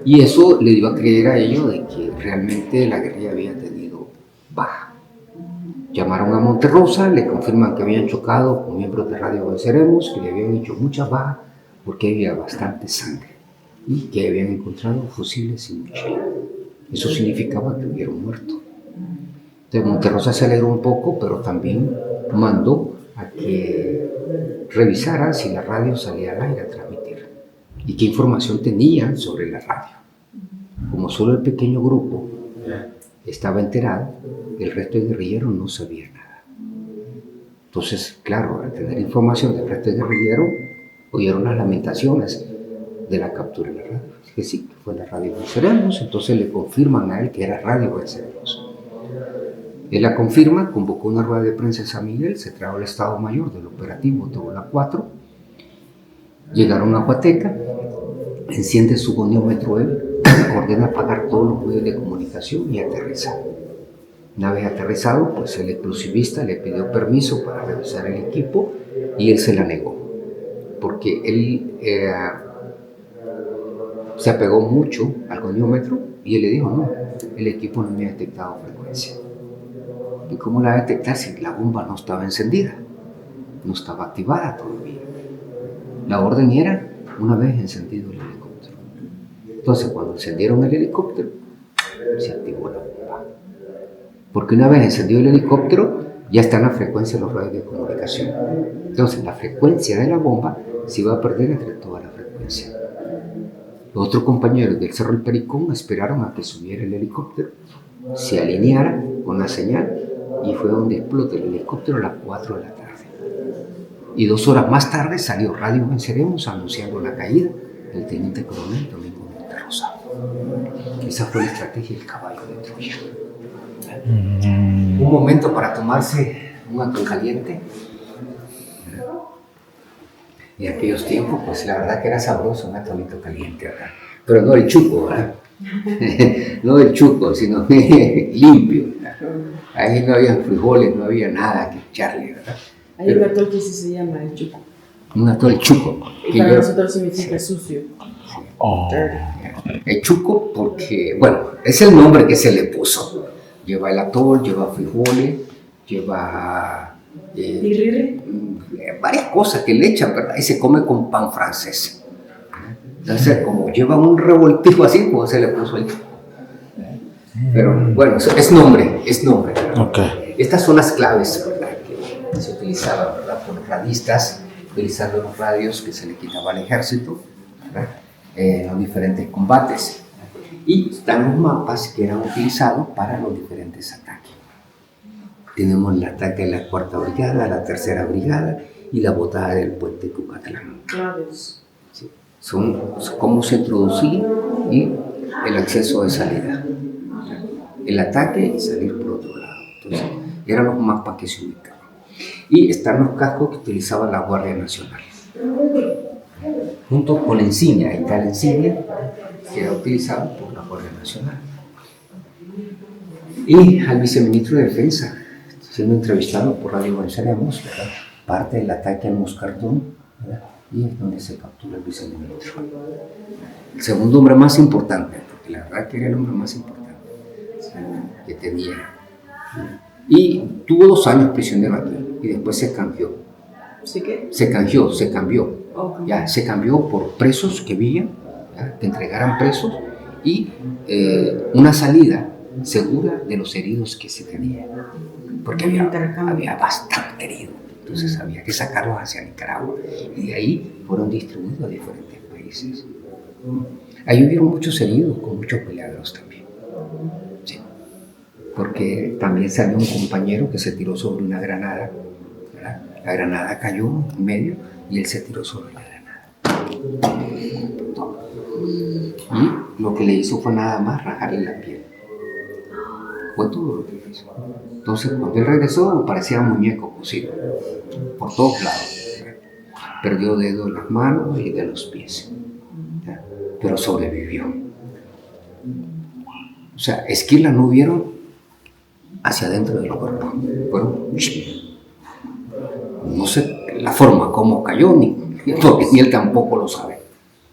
[SPEAKER 4] Y eso le dio a creer a ellos de que realmente la guerrilla había tenido baja. Llamaron a Monterrosa, le confirman que habían chocado con miembros de Radio Venceremos, que le habían hecho muchas bajas porque había bastante sangre y que habían encontrado fusiles y mochilas. Eso significaba que hubieron muerto. Entonces Monterrosa se alegró un poco, pero también mandó a que revisaran si la radio salía al aire a transmitir y qué información tenían sobre la radio. Como solo el pequeño grupo estaba enterado, el resto de guerrilleros no sabía nada. Entonces, claro, al tener información del resto de guerrilleros, oyeron las lamentaciones de la captura de la radio. Que sí, que fue la radio Venceremos, entonces le confirman a él que era Radio Venceremos. Él la confirma, convocó una rueda de prensa en San Miguel, se trajo el Estado Mayor del operativo Tobola 4, llegaron a Huateca, enciende su goniómetro él, ordena apagar todos los medios de comunicación y aterriza. Una vez aterrizado, pues el explosivista le pidió permiso para revisar el equipo y él se la negó, porque él se apegó mucho al goniómetro y él le dijo, no, el equipo no me ha detectado frecuencia. ¿Y cómo la va a detectar si la bomba no estaba encendida? No estaba activada todavía. La orden era una vez encendido el helicóptero. Entonces, cuando encendieron el helicóptero, se activó la bomba. Porque una vez encendido el helicóptero, ya está en la frecuencia de los radios de comunicación. Entonces, la frecuencia de la bomba se iba a perder entre toda la frecuencia. Los otros compañeros del Cerro El Pericón esperaron a que subiera el helicóptero, se alineara con la señal y fue donde explotó el helicóptero a las 4 de la tarde. Y 2 horas más tarde salió Radio Venceremos anunciando la caída del teniente coronel Domingo Monterrosa. Esa fue la estrategia del caballo de Troya. Un momento para tomarse un atol caliente. En aquellos tiempos, pues la verdad que era sabroso un atolito caliente, ¿verdad? Pero no el chuco, ¿verdad? No el chuco, sino limpio, ¿verdad? Ahí no había frijoles, no había nada que echarle, ¿verdad?
[SPEAKER 5] Hay un atol que sí se llama el chuco.
[SPEAKER 4] Un atol chuco.
[SPEAKER 5] Y para nosotros significa sucio.
[SPEAKER 1] Oh.
[SPEAKER 4] El chuco porque, bueno, es el nombre que se le puso. Lleva el atol, lleva frijoles, lleva varias cosas que le echan, ¿verdad? Y se come con pan francés. Entonces, como lleva un revoltijo así, pues se le puso el chuco. Pero bueno, es nombre, ¿verdad?
[SPEAKER 1] Okay.
[SPEAKER 4] Estas son las claves, ¿verdad?, que se utilizaban, ¿verdad?, por los radistas, utilizando los radios que se le quitaba al ejército, ¿verdad?, en los diferentes combates. Y están los mapas que eran utilizados para los diferentes ataques. Tenemos el ataque de la 4ª Brigada, la 3ª Brigada y la botada del puente Cucatlán.
[SPEAKER 5] Claves.
[SPEAKER 4] Sí. Son cómo se introducía y el acceso de salida. El ataque y salir por otro lado. Entonces, eran los mapas que se ubicaban. Y están los cascos que utilizaba la Guardia Nacional. Junto con la insignia, ahí está la insignia que era utilizada por la Guardia Nacional. Y al viceministro de Defensa, siendo entrevistado por Radio Venceremos, ¿verdad?, parte del ataque al Moscardón, ¿verdad?, y es donde se captura el viceministro. El segundo hombre más importante, porque la verdad que era el hombre más importante que tenía. Y tuvo 2 años prisionero aquí y después se cambió.
[SPEAKER 5] ¿Sí qué?
[SPEAKER 4] Se cambió.
[SPEAKER 5] Okay.
[SPEAKER 4] Ya, se cambió por presos que había, ¿ya?, que entregaran presos y una salida segura de los heridos que se tenían. Porque había bastante herido. Entonces había que sacarlos hacia Nicaragua y de ahí fueron distribuidos a diferentes países. Ahí hubieron muchos heridos con muchos peleadores también. Sí. Porque también salió un compañero que se tiró sobre una granada, ¿verdad? La granada cayó en medio y él se tiró sobre la granada. Y lo que le hizo fue nada más rajarle la piel. Fue todo lo que le hizo. Entonces, cuando él regresó, parecía un muñeco cosido, por todos lados. Perdió dedos de las manos y de los pies, ¿ya?, pero sobrevivió. O sea, esquirlas no hubieron hacia adentro del cuerpo. Fueron, no sé la forma como cayó, ni él tampoco lo sabe.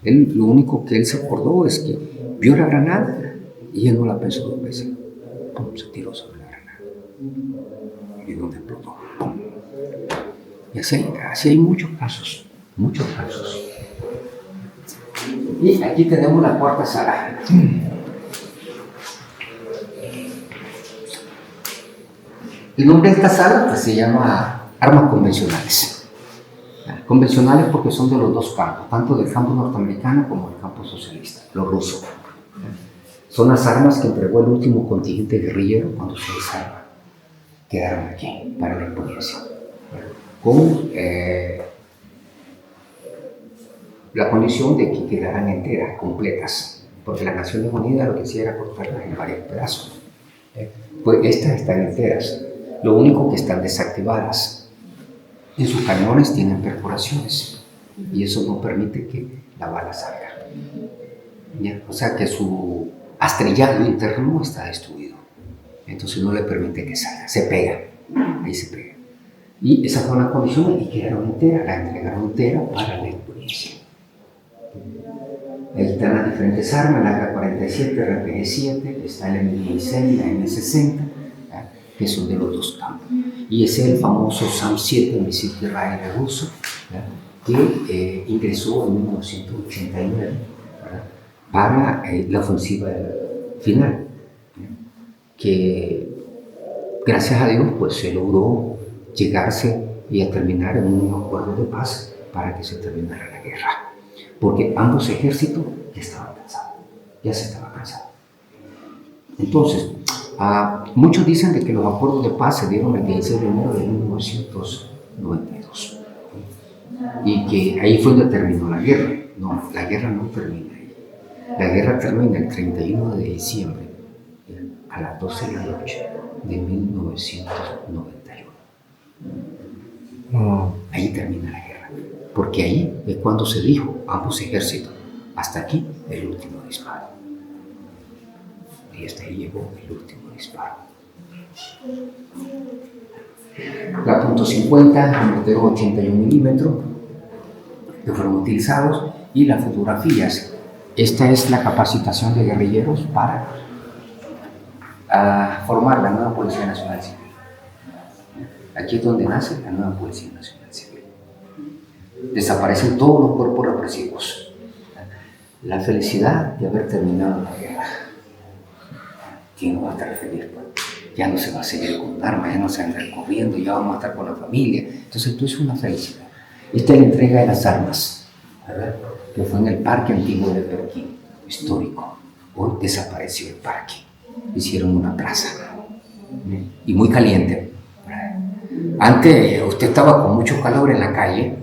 [SPEAKER 4] Él, lo único que él se acordó es que vio la granada y él no la pensó 2 veces. Pum, se tiró sobre la granada. Y donde explotó. Pum. Y así hay muchos casos. Muchos casos. Y aquí tenemos la 4ª sala. El nombre de esta sala, pues, se llama Armas Convencionales. Convencionales porque son de los 2 campos, tanto del campo norteamericano como del campo socialista, los rusos. Son las armas que entregó el último contingente guerrillero cuando se desarma. Quedaron aquí para la experiencia, con la condición de que quedaran enteras, completas, porque las Naciones Unidas lo que hacía era cortarlas en varios pedazos. Pues estas están enteras, lo único que están desactivadas. En sus cañones tienen perforaciones y eso no permite que la bala salga. ¿Ya? O sea que su astrillado interno está destruido, entonces no le permite que salga, se pega, ahí se pega. Y esa fue una condición y quedaron enteras, la entregaron entera para la experiencia. Ahí están las diferentes armas, la AK-47, RPG-7, está el M16, la M60, ¿ya?, que son de los 2 campos. Y ese es el famoso SAM-7, el misil de rayo ruso, ¿ya?, que ingresó en 1989, ¿verdad?, para la ofensiva final, ¿ya?, que gracias a Dios pues se logró llegarse y a terminar en un acuerdo de paz para que se terminara la guerra, porque ambos ejércitos ya estaba cansado, ya se estaba cansado. Entonces, muchos dicen de que los acuerdos de paz se dieron el 16 de enero de 1992 y que ahí fue donde terminó la guerra. No, la guerra no termina ahí. La guerra termina el 31 de diciembre a las 12 de la noche de 1991. Ahí termina la guerra, porque ahí es cuando se dijo ambos ejércitos, hasta aquí el último disparo. Y hasta ahí llegó el último disparo. La .50, mortero 81 milímetros, que fueron utilizados, y las fotografías. Esta es la capacitación de guerrilleros para formar la nueva Policía Nacional Civil. Aquí es donde nace la nueva Policía Nacional Civil. Desaparecen todos los cuerpos represivos. La felicidad de haber terminado la guerra. ¿Quién no va a estar feliz? Ya no se va a seguir con armas, ya no se va a andar corriendo, ya vamos a estar con la familia. Entonces, esto es una felicidad. Esta es la entrega de las armas, ¿verdad? Que fue en el parque antiguo de Berquín, histórico. Hoy desapareció el parque. Hicieron una plaza. Y muy caliente. Antes usted estaba con mucho calor en la calle,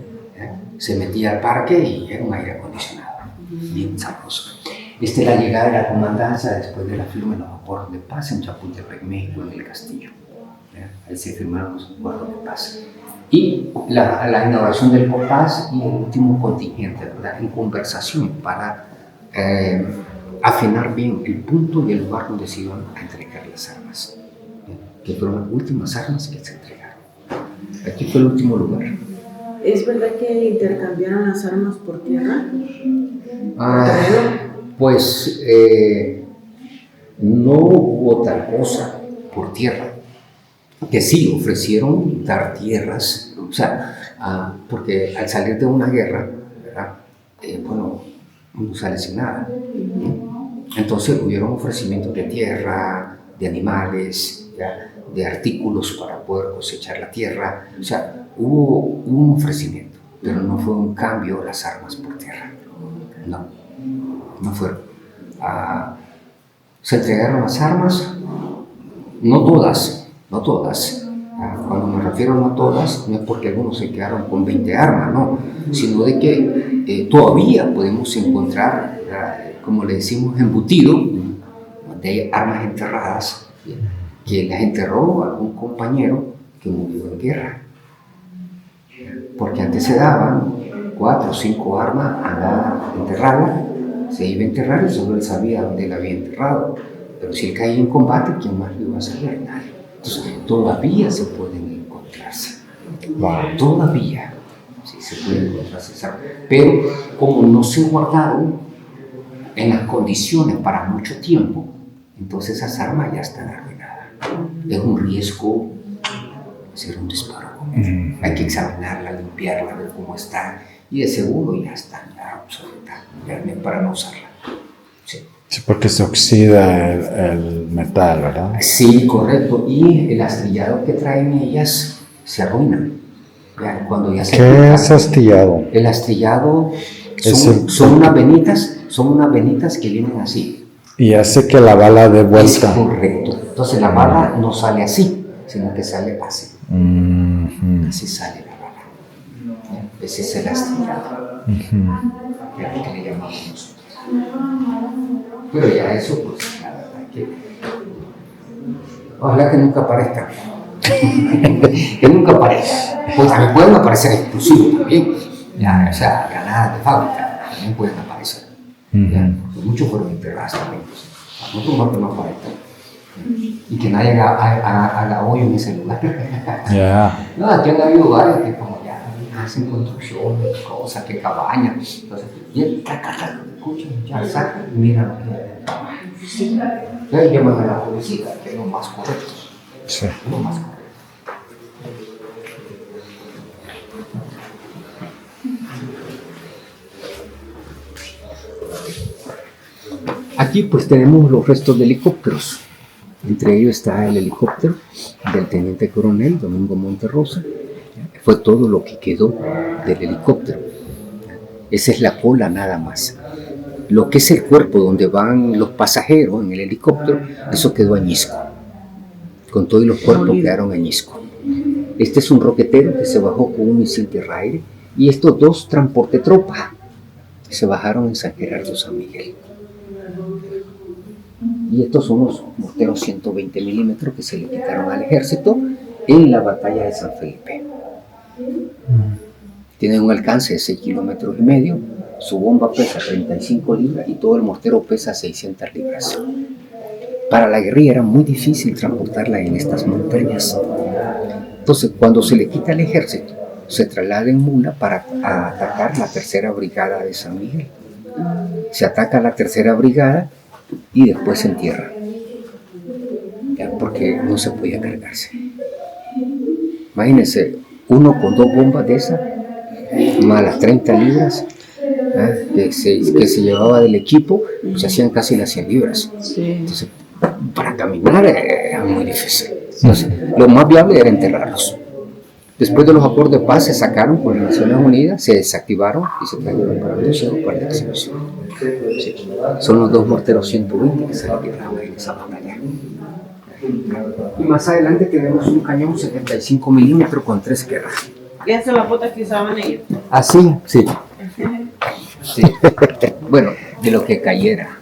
[SPEAKER 4] se metía al parque y era un aire acondicionado, bien sabroso. Esta es la llegada de la comandancia después de la firma de los acuerdos de paz en Chapultepec, México, en el Castillo. Ahí se firmaron los acuerdos de paz. Y la inauguración del COPAS y el último contingente, ¿verdad? En conversación para afinar bien el punto y el lugar donde se iban a entregar las armas, que fueron las últimas armas que se entregaron. Aquí fue el último lugar.
[SPEAKER 5] ¿Es verdad que intercambiaron las armas por tierra?
[SPEAKER 4] Pues no hubo tal cosa por tierra, que sí ofrecieron dar tierras, o sea, porque al salir de una guerra, ¿verdad? Bueno, no sale sin nada. Entonces hubieron ofrecimientos de tierra, de animales, ¿ya? De artículos para poder cosechar la tierra, o sea, hubo un ofrecimiento, pero no fue un cambio las armas por tierra, no fueron. Se entregaron las armas, no todas. Cuando me refiero a no todas, no es porque algunos se quedaron con 20 armas, no, sino de que todavía podemos encontrar, como le decimos, embutido, de armas enterradas, que las enterró algún compañero que murió en guerra. Porque antes se daban 4 o 5 armas, andaba a enterrarla, se iba a enterrar y solo él sabía dónde la había enterrado. Pero si él caía en combate, ¿quién más lo iba a saber? Nadie. Entonces, todavía se pueden encontrarse. Todavía sí se pueden encontrarse esas armas. Pero como no se guardaron en las condiciones para mucho tiempo, entonces esas armas ya están arruinadas. Es un riesgo hacer un disparo con ella. Hay que examinarla, limpiarla, ver cómo está. Y de seguro ya están obsoletas, realmente para no usarla. Sí.
[SPEAKER 1] Sí, porque se oxida el metal, ¿verdad?
[SPEAKER 4] Sí, correcto. Y el astillado que traen ellas se arruina. Ya, cuando ya se
[SPEAKER 1] ¿Qué es astillado?
[SPEAKER 4] El astillado son unas venitas que vienen así.
[SPEAKER 1] Y hace que la bala dé
[SPEAKER 4] Es
[SPEAKER 1] vuelta.
[SPEAKER 4] correcto. Entonces la bala no sale así, sino que sale así. Así sale la bala. Ese es el astillado. Que es lo que le llamamos nosotros. Pero ya eso, pues, la verdad que... Ojalá que nunca aparezca. Que nunca aparezca. Pues también pueden aparecer explosivos también. Ya, o sea, granadas de fábrica también pueden aparecer. Ya, muchos fueron enterrados también. Pues, nosotros más que no aparezcan. Y que nadie haga hoyo en ese lugar.
[SPEAKER 1] Ya.
[SPEAKER 4] No, aquí han habido lugares que como ya hacen construcciones, cosas, que cabañas. Entonces, y el escuchan, ya sacan, miran lo que hay dentro. Entonces llaman a la policía, que es lo más correcto.
[SPEAKER 1] Sí.
[SPEAKER 4] Lo más correcto. Aquí pues tenemos los restos de helicópteros. Entre ellos está el helicóptero del teniente coronel Domingo Monterrosa. Fue todo lo que quedó del helicóptero. Esa es la cola nada más. lo que es el cuerpo donde van los pasajeros en el helicóptero, eso quedó añisco. Con todo y los cuerpos quedaron añisco. Este es un roquetero que se bajó con un misil tierra-aire y estos dos transporte tropa se bajaron en San Gerardo, San Miguel. Y estos son los morteros 120 milímetros que se le quitaron al ejército en la batalla de San Felipe. Tienen un alcance de 6,5 kilómetros, su bomba pesa 35 libras y todo el mortero pesa 600 libras. Para la guerrilla era muy difícil transportarla en estas montañas. Entonces, cuando se le quita al ejército, se traslada en mula para atacar la tercera brigada de San Miguel. Se ataca la tercera brigada y después se entierra, ya, porque no se podía cargarse. Imagínense, uno con 2 bombas de esas, más las 30 libras que se llevaba del equipo, pues hacían casi las 100 libras. Entonces, para caminar era muy difícil. Entonces, lo más viable era enterrarlos. Después de los acuerdos de paz se sacaron por las Naciones Unidas, se desactivaron y se trajeron para el museo para la exhibición. Sí. Son los 2 morteros 120 que se retiraron en esa batalla. Y más adelante tenemos un cañón 75 milímetros con 3 guerras.
[SPEAKER 5] ¿Y esa es la bota que usaban ellos?
[SPEAKER 4] Así, sí. Sí. Bueno, de lo que cayera.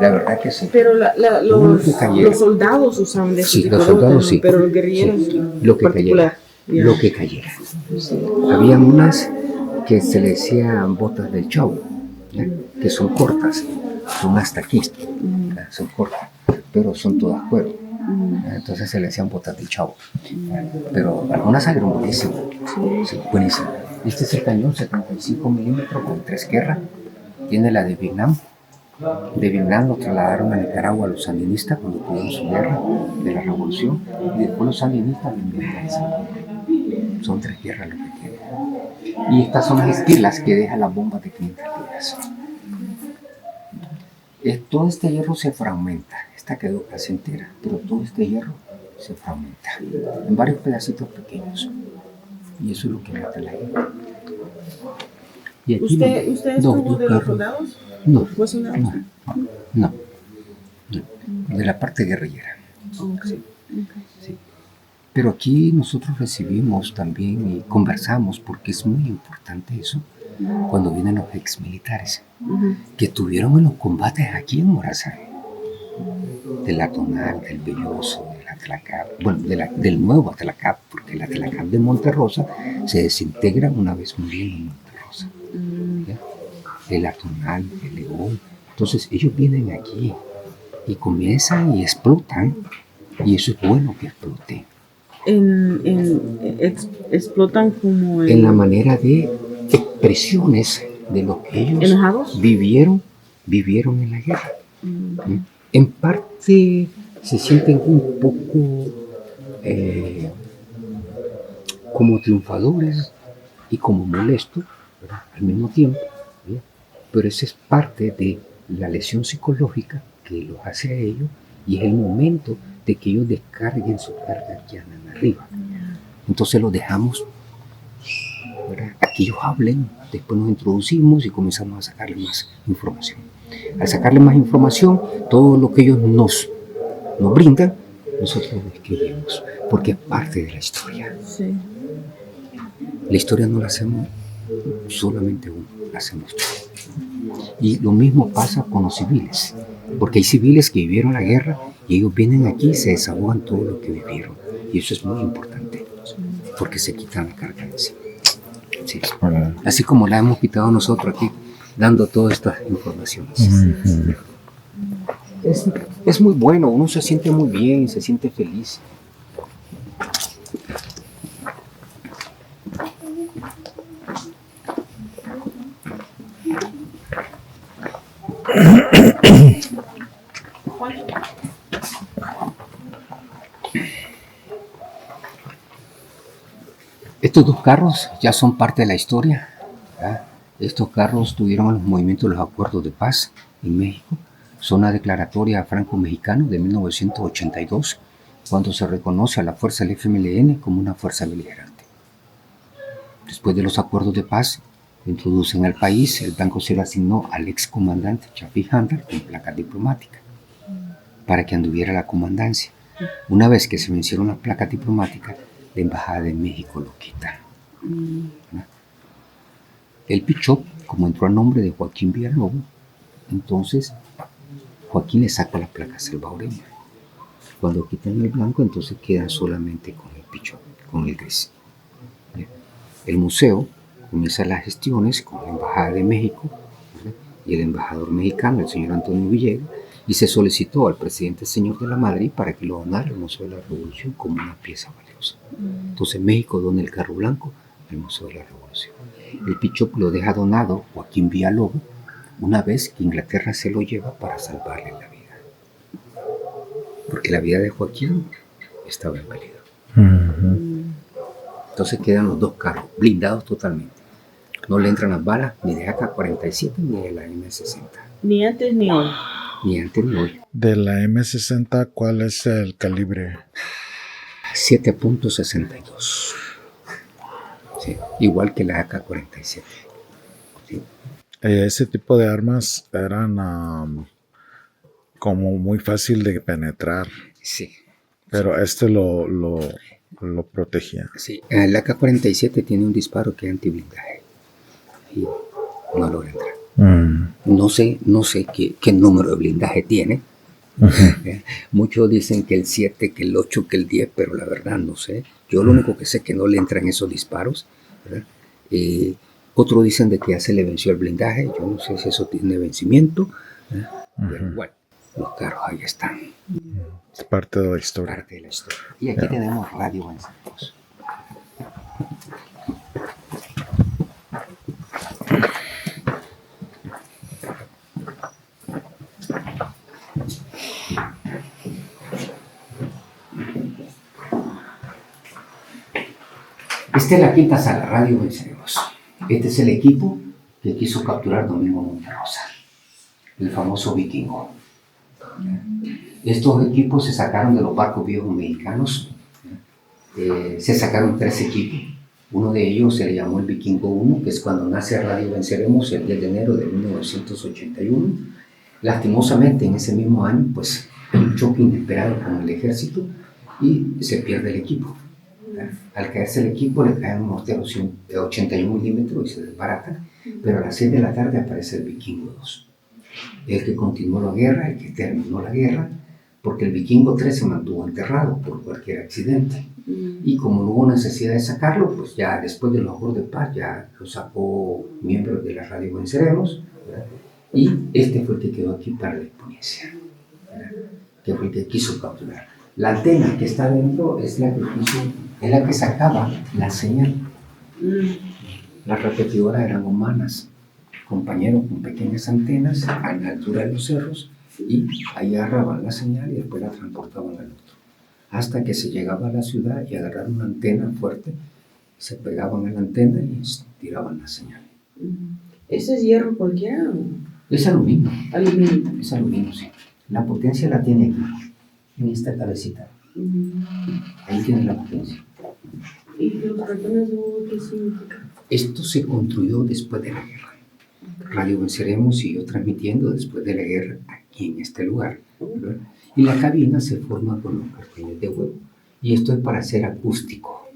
[SPEAKER 4] La verdad que sí.
[SPEAKER 5] Pero los soldados usaban de ese
[SPEAKER 4] Sí,
[SPEAKER 5] tipo
[SPEAKER 4] los
[SPEAKER 5] de
[SPEAKER 4] soldados
[SPEAKER 5] botas,
[SPEAKER 4] sí.
[SPEAKER 5] pero los guerrilleros
[SPEAKER 4] Sí, lo que
[SPEAKER 5] particular.
[SPEAKER 4] cayera. Lo que cayera. Habían unas que se le decían botas del chavo, ¿ya? Que son cortas, son hasta aquí, ¿ya? Son cortas, pero son todas cuero. ¿Ya? Entonces se le decían botas del chavo. ¿Ya? Pero algunas salieron buenísimas. Sí, buenísimas. Este es el cañón 75 milímetros con 3 guerras. Tiene la de Vietnam. De Vietnam lo trasladaron a Nicaragua a los sandinistas cuando tuvieron su guerra de la revolución. Y después los sandinistas vinieron. Son 3 guerras lo que tienen. Y estas son las estilas que dejan las bombas de 500 libras. Todo este hierro se fragmenta. Esta quedó casi entera, pero todo este hierro se fragmenta en varios pedacitos pequeños. Y eso es lo que mata la guerra. Y aquí
[SPEAKER 5] ¿Usted estuvo de los soldados?
[SPEAKER 4] No,
[SPEAKER 5] ¿Fue soldado?
[SPEAKER 4] no, de la parte guerrillera. Sí. Sí. Pero aquí nosotros recibimos también y conversamos, porque es muy importante eso, cuando vienen los exmilitares que estuvieron en los combates aquí en Morazán, del Atonal, del Belloso, del Atlacap, bueno, del nuevo Atlacap, porque el Atlacap de Monterrosa se desintegra una vez muriendo en Monterrosa. ¿Ya? El Atonal, el León. Entonces ellos vienen aquí y comienzan y explotan, y eso es bueno que explote.
[SPEAKER 5] Explotan como
[SPEAKER 4] En la manera de expresiones de lo que ellos
[SPEAKER 5] ¿enojados?
[SPEAKER 4] vivieron en la guerra. En parte se sienten un poco como triunfadores y como molestos, ¿verdad? Al mismo tiempo, ¿verdad? Pero esa es parte de la lesión psicológica que los hace a ellos, y es el momento de que ellos descarguen su carga que andan arriba. Entonces los dejamos, ¿verdad? A que ellos hablen, después nos introducimos y comenzamos a sacarle más información. Al sacarle más información, todo lo que ellos nos brindan, nosotros lo escribimos, porque es parte de la historia.
[SPEAKER 5] Sí.
[SPEAKER 4] La historia no la hacemos solamente uno, la hacemos todos. Y lo mismo pasa con los civiles, porque hay civiles que vivieron la guerra y ellos vienen aquí y se desahogan todo lo que vivieron. Y eso es muy importante, porque se quitan la carga de encima. Sí. Así como la hemos quitado nosotros aquí, dando todas estas informaciones. Es muy bueno, uno se siente muy bien, se siente feliz. Estos 2 carros ya son parte de la historia, ¿verdad? Estos carros tuvieron los movimientos de los acuerdos de paz en México. Son una declaratoria franco-mexicana de 1982, cuando se reconoce a la fuerza del FMLN como una fuerza beligerante. Después de los acuerdos de paz, Lo introducen al país, el blanco se lo asignó al excomandante Chaffee Hunter con placa diplomática para que anduviera la comandancia. Una vez que se vencieron las placas diplomáticas, la Embajada de México lo quita. El Pichot, como entró a nombre de Joaquín Villalobos, entonces Joaquín le saca la placa salvadoreña. Cuando quitan el blanco, entonces quedan solamente con el Pichot, con el gris. El museo comienza las gestiones con la Embajada de México, ¿verdad? Y el embajador mexicano, el señor Antonio Villegas, y se solicitó al presidente señor de la Madrid para que lo donara al Museo de la Revolución como una pieza valiosa. Entonces México dona el carro blanco al Museo de la Revolución. El Pichot lo deja donado Joaquín Villalobos una vez que Inglaterra se lo lleva para salvarle la vida. Porque la vida de Joaquín estaba en peligro. Entonces quedan los dos carros blindados totalmente. No le entran las balas ni de AK-47 ni de la M60.
[SPEAKER 5] Ni antes ni hoy.
[SPEAKER 4] Ni antes ni hoy.
[SPEAKER 1] De la M60, ¿cuál es el calibre?
[SPEAKER 4] 7.62. Sí, igual que la AK-47. Sí.
[SPEAKER 1] Ese tipo de armas eran como muy fácil de penetrar,
[SPEAKER 4] Sí.
[SPEAKER 1] pero este lo protegía.
[SPEAKER 4] Sí. El AK-47 tiene un disparo que es antiblindaje y no logra entrar. No sé qué número de blindaje tiene. Muchos dicen que el 7, que el 8, que el 10, pero la verdad no sé. Yo lo único que sé es que no le entran esos disparos, ¿verdad? Otros dicen de que ya se le venció el blindaje. Yo no sé si eso tiene vencimiento, pero bueno, los carros ahí están.
[SPEAKER 1] Es parte de la historia.
[SPEAKER 4] Parte de la historia. Y aquí tenemos Radio Venceremos. Esta es la quinta sala, Radio Venceremos. Este es el equipo que quiso capturar Domingo Monterrosa, el famoso vikingo. Estos equipos se sacaron de los barcos viejos mexicanos. Se sacaron 3 equipos. Uno de ellos se le llamó el Vikingo 1, que es cuando nace Radio Venceremos el 10 de enero de 1981. Lastimosamente, en ese mismo año, pues, hay un choque inesperado con el ejército y se pierde el equipo. Al caerse el equipo, le caen un mortero de 81 milímetros y se desbarata, pero a las 6 de la tarde aparece el Vikingo 2. El que continuó la guerra, el que terminó la guerra, porque el Vikingo 3 se mantuvo enterrado por cualquier accidente. Y como no hubo necesidad de sacarlo, pues ya después de los acuerdos de paz, ya lo sacó miembros de la Radio Venceremos, ¿verdad? Y este fue el que quedó aquí para la exponencia, ¿verdad? Que fue el que quiso capturar. La antena que está dentro es la que sacaba la señal. Las repetidoras eran humanas, compañeros con pequeñas antenas a la altura de los cerros, y ahí agarraban la señal y después la transportaban al otro. Hasta que se llegaba a la ciudad y agarraron una antena fuerte, se pegaban a la antena y tiraban la señal.
[SPEAKER 5] ¿Ese es hierro cualquiera?
[SPEAKER 4] Es aluminio.
[SPEAKER 5] Aluminio.
[SPEAKER 4] Es aluminio, sí. La potencia la tiene aquí, en esta cabecita. Ahí tiene la potencia.
[SPEAKER 5] ¿Y los cartones de huevo qué significa?
[SPEAKER 4] Esto se construyó después de la guerra. Radio Venceremos siguió transmitiendo después de la guerra aquí en este lugar, ¿verdad? Y la cabina se forma con los cartones de huevo. Y esto es para ser acústico.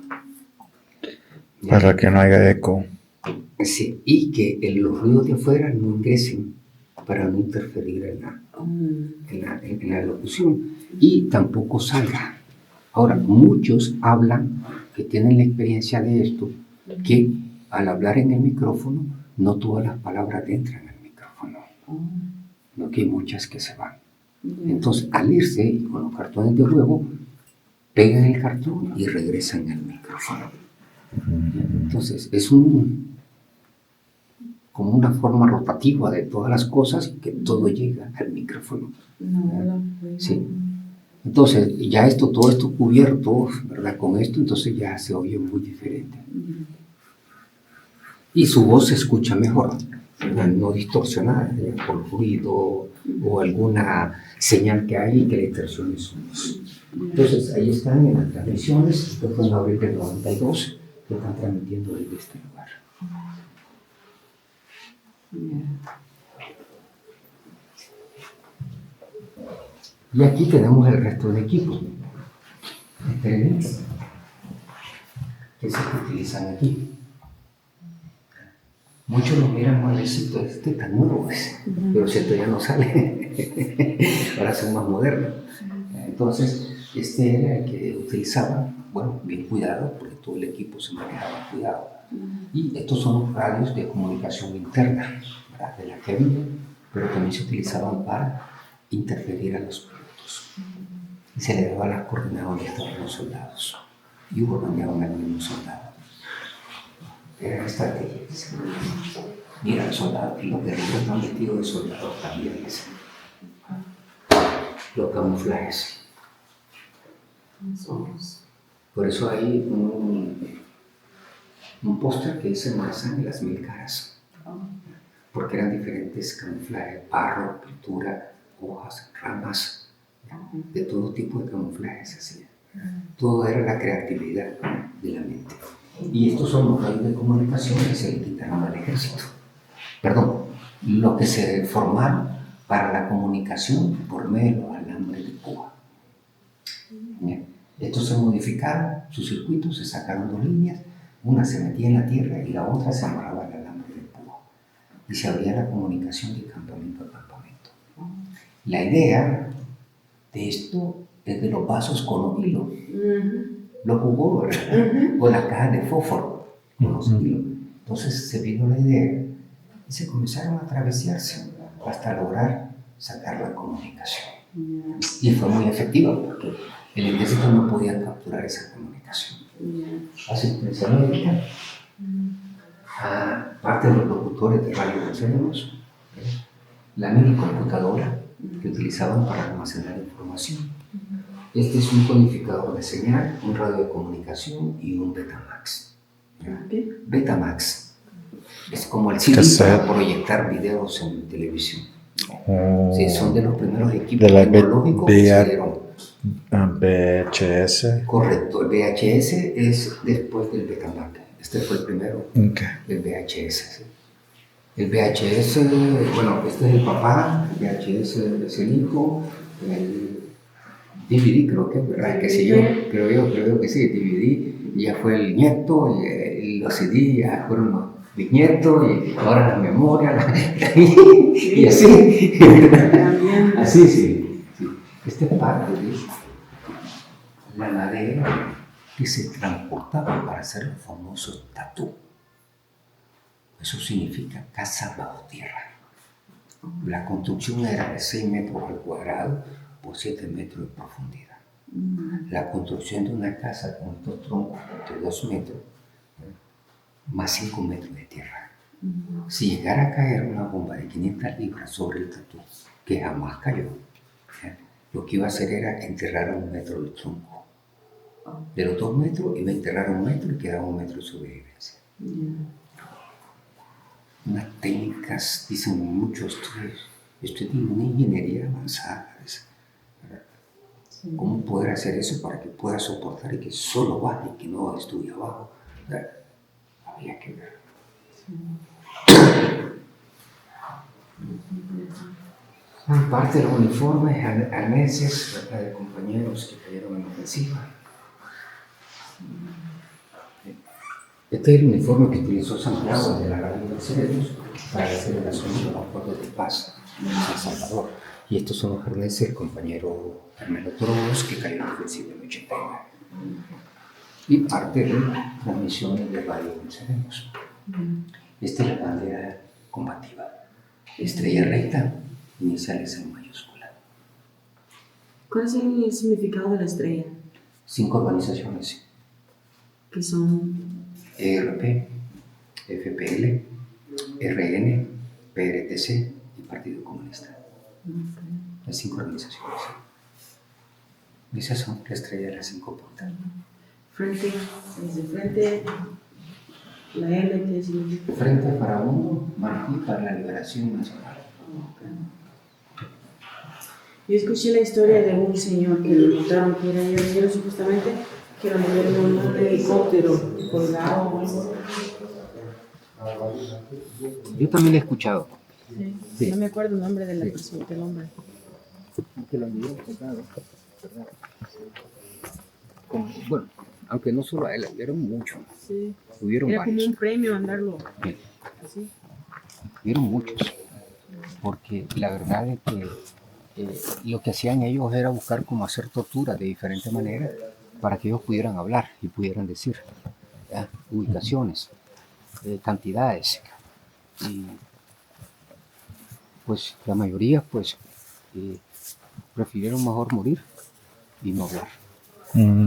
[SPEAKER 1] Para que no haya eco.
[SPEAKER 4] Sí, y que los ruidos de afuera no ingresen para no interferir en la locución y tampoco salga. Ahora, muchos hablan, que tienen la experiencia de esto, que al hablar en el micrófono, no todas las palabras entran al micrófono, no, que hay muchas que se van. Entonces, al irse y con los cartones de huevo, pegan el cartón y regresan al micrófono. Entonces, es como una forma rotativa de todas las cosas, que todo llega al micrófono. Sí. Entonces, ya todo esto cubierto, ¿verdad? Con esto, entonces ya se oye muy diferente. Y su voz se escucha mejor, ¿verdad? No distorsionada por ruido o alguna señal que hay que le distorsione su voz. Entonces, ahí están en las transmisiones. Esto fue en abril del 92, que están transmitiendo desde este lugar. Y aquí tenemos el resto del equipo. Que se utilizan aquí. Muchos lo miran nuevecito, este está nuevo, pero cierto ya no sale. Ahora son más modernos. Entonces, este era el que utilizaban, bueno, bien cuidado, porque todo el equipo se manejaba cuidado. Y estos son radios de comunicación interna, ¿verdad? De la que había, pero también se utilizaban para interferir a los pilotos. Y se le daban las coordenadas donde estaban los soldados. Y bombardeaban al mismo soldado. Era estrategia. Mira, el soldado, y los guerreros están vestidos de soldados también. Los camuflajes. Por eso hay un póster que dice Morazán y las 1000 caras. Porque eran diferentes camuflajes, barro, pintura, hojas, ramas, de todo tipo de camuflajes se hacía. Todo era la creatividad de la mente. Y estos son los radios de comunicación que se le quitaron al ejército. Perdón, los que se formaron para la comunicación por medio de los alambres de púa. Estos se modificaron, sus circuitos, se sacaron 2 líneas, una se metía en la tierra y la otra se amarraba al alambre de púa. Y se abría la comunicación de campamento a campamento. La idea de esto es de los vasos con hilo. Los jugó, ¿verdad? O las cajas de fósforo con los hilos. Entonces se vino la idea y se comenzaron a travesearse hasta lograr sacar la comunicación. Y fue muy efectiva porque el ejército no podía capturar esa comunicación. Así que se ahorita, aparte de los locutores de radio que tenemos, la mini computadora que utilizaban para almacenar información. Este es un codificador de señal, un radio de comunicación y un Betamax. Betamax es como el CD para proyectar videos en televisión. Sí, son de los primeros equipos
[SPEAKER 1] de la
[SPEAKER 4] tecnológicos que salieron.
[SPEAKER 1] VHS.
[SPEAKER 4] Correcto, el VHS es después del Betamax. Este fue el primero, el VHS. ¿Sí? El VHS, bueno, este es el papá, el VHS es el hijo, el DVD creo que, ¿verdad? Que sé yo, creo que sí, el DVD ya fue el nieto, y los CD ya fueron los bisnietos, y ahora la memoria, y así, así sí. Esta es parte de la madera que se transportaba para hacer los famosos tatú. Eso significa casa bajo tierra. La construcción era de 6 metros al cuadrado por 7 metros de profundidad. La construcción de una casa con estos troncos de 2 metros más 5 metros de tierra. Si llegara a caer una bomba de 500 libras sobre el tatú, que jamás cayó, lo que iba a hacer era enterrar a 1 metro el tronco. De los 2 metros iba a enterrar a 1 metro y quedaba 1 metro de sobrevivencia. Unas técnicas, dicen muchos esto es una ingeniería avanzada. ¿Cómo poder hacer eso para que pueda soportar y que solo baje y que no estudie abajo? Había que ver. Parte de los uniformes, arneses de compañeros que cayeron en la ofensiva. Este es el uniforme que utilizó Santiago de la Radio de los Cerebros para la celebración de los acuerdos de paz en San Salvador. Y estos son los arneses del compañero Carmelo Torobos, que cayó en la ofensiva en el 89. Y parte de transmisiones de Radio de los Cerebros. Esta es la bandera combativa. Estrella recta, iniciales en mayúscula.
[SPEAKER 5] ¿Cuál es el significado de la estrella?
[SPEAKER 4] 5 organizaciones.
[SPEAKER 5] Que son
[SPEAKER 4] ERP, FPL, RN, PRTC y Partido Comunista. Las 5 organizaciones. Esas son la estrella de las 5 puntas.
[SPEAKER 5] Frente, desde frente, la L que significa.
[SPEAKER 4] Frente Farabundo, Martí para la Liberación Nacional.
[SPEAKER 5] Yo escuché la historia de un señor que le contaron que era guerrillero supuestamente, que lo movieron en un helicóptero colgado o algo.
[SPEAKER 4] Yo también lo he escuchado.
[SPEAKER 5] Sí.
[SPEAKER 4] Sí.
[SPEAKER 5] No me acuerdo el nombre de la
[SPEAKER 4] Sí.
[SPEAKER 5] persona, del hombre.
[SPEAKER 4] Que lo anduvieron colgado, ¿verdad? Bueno, aunque no solo a él, hubieron muchos.
[SPEAKER 5] Sí.
[SPEAKER 4] Hubieron
[SPEAKER 5] Era como
[SPEAKER 4] varios.
[SPEAKER 5] un premio andarlo
[SPEAKER 4] Sí.
[SPEAKER 5] así.
[SPEAKER 4] Hubieron muchos. Porque la verdad es que lo que hacían ellos era buscar cómo hacer tortura de diferentes maneras para que ellos pudieran hablar y pudieran decir, ¿ya? Ubicaciones, cantidades. Y pues la mayoría pues prefirieron mejor morir y no hablar.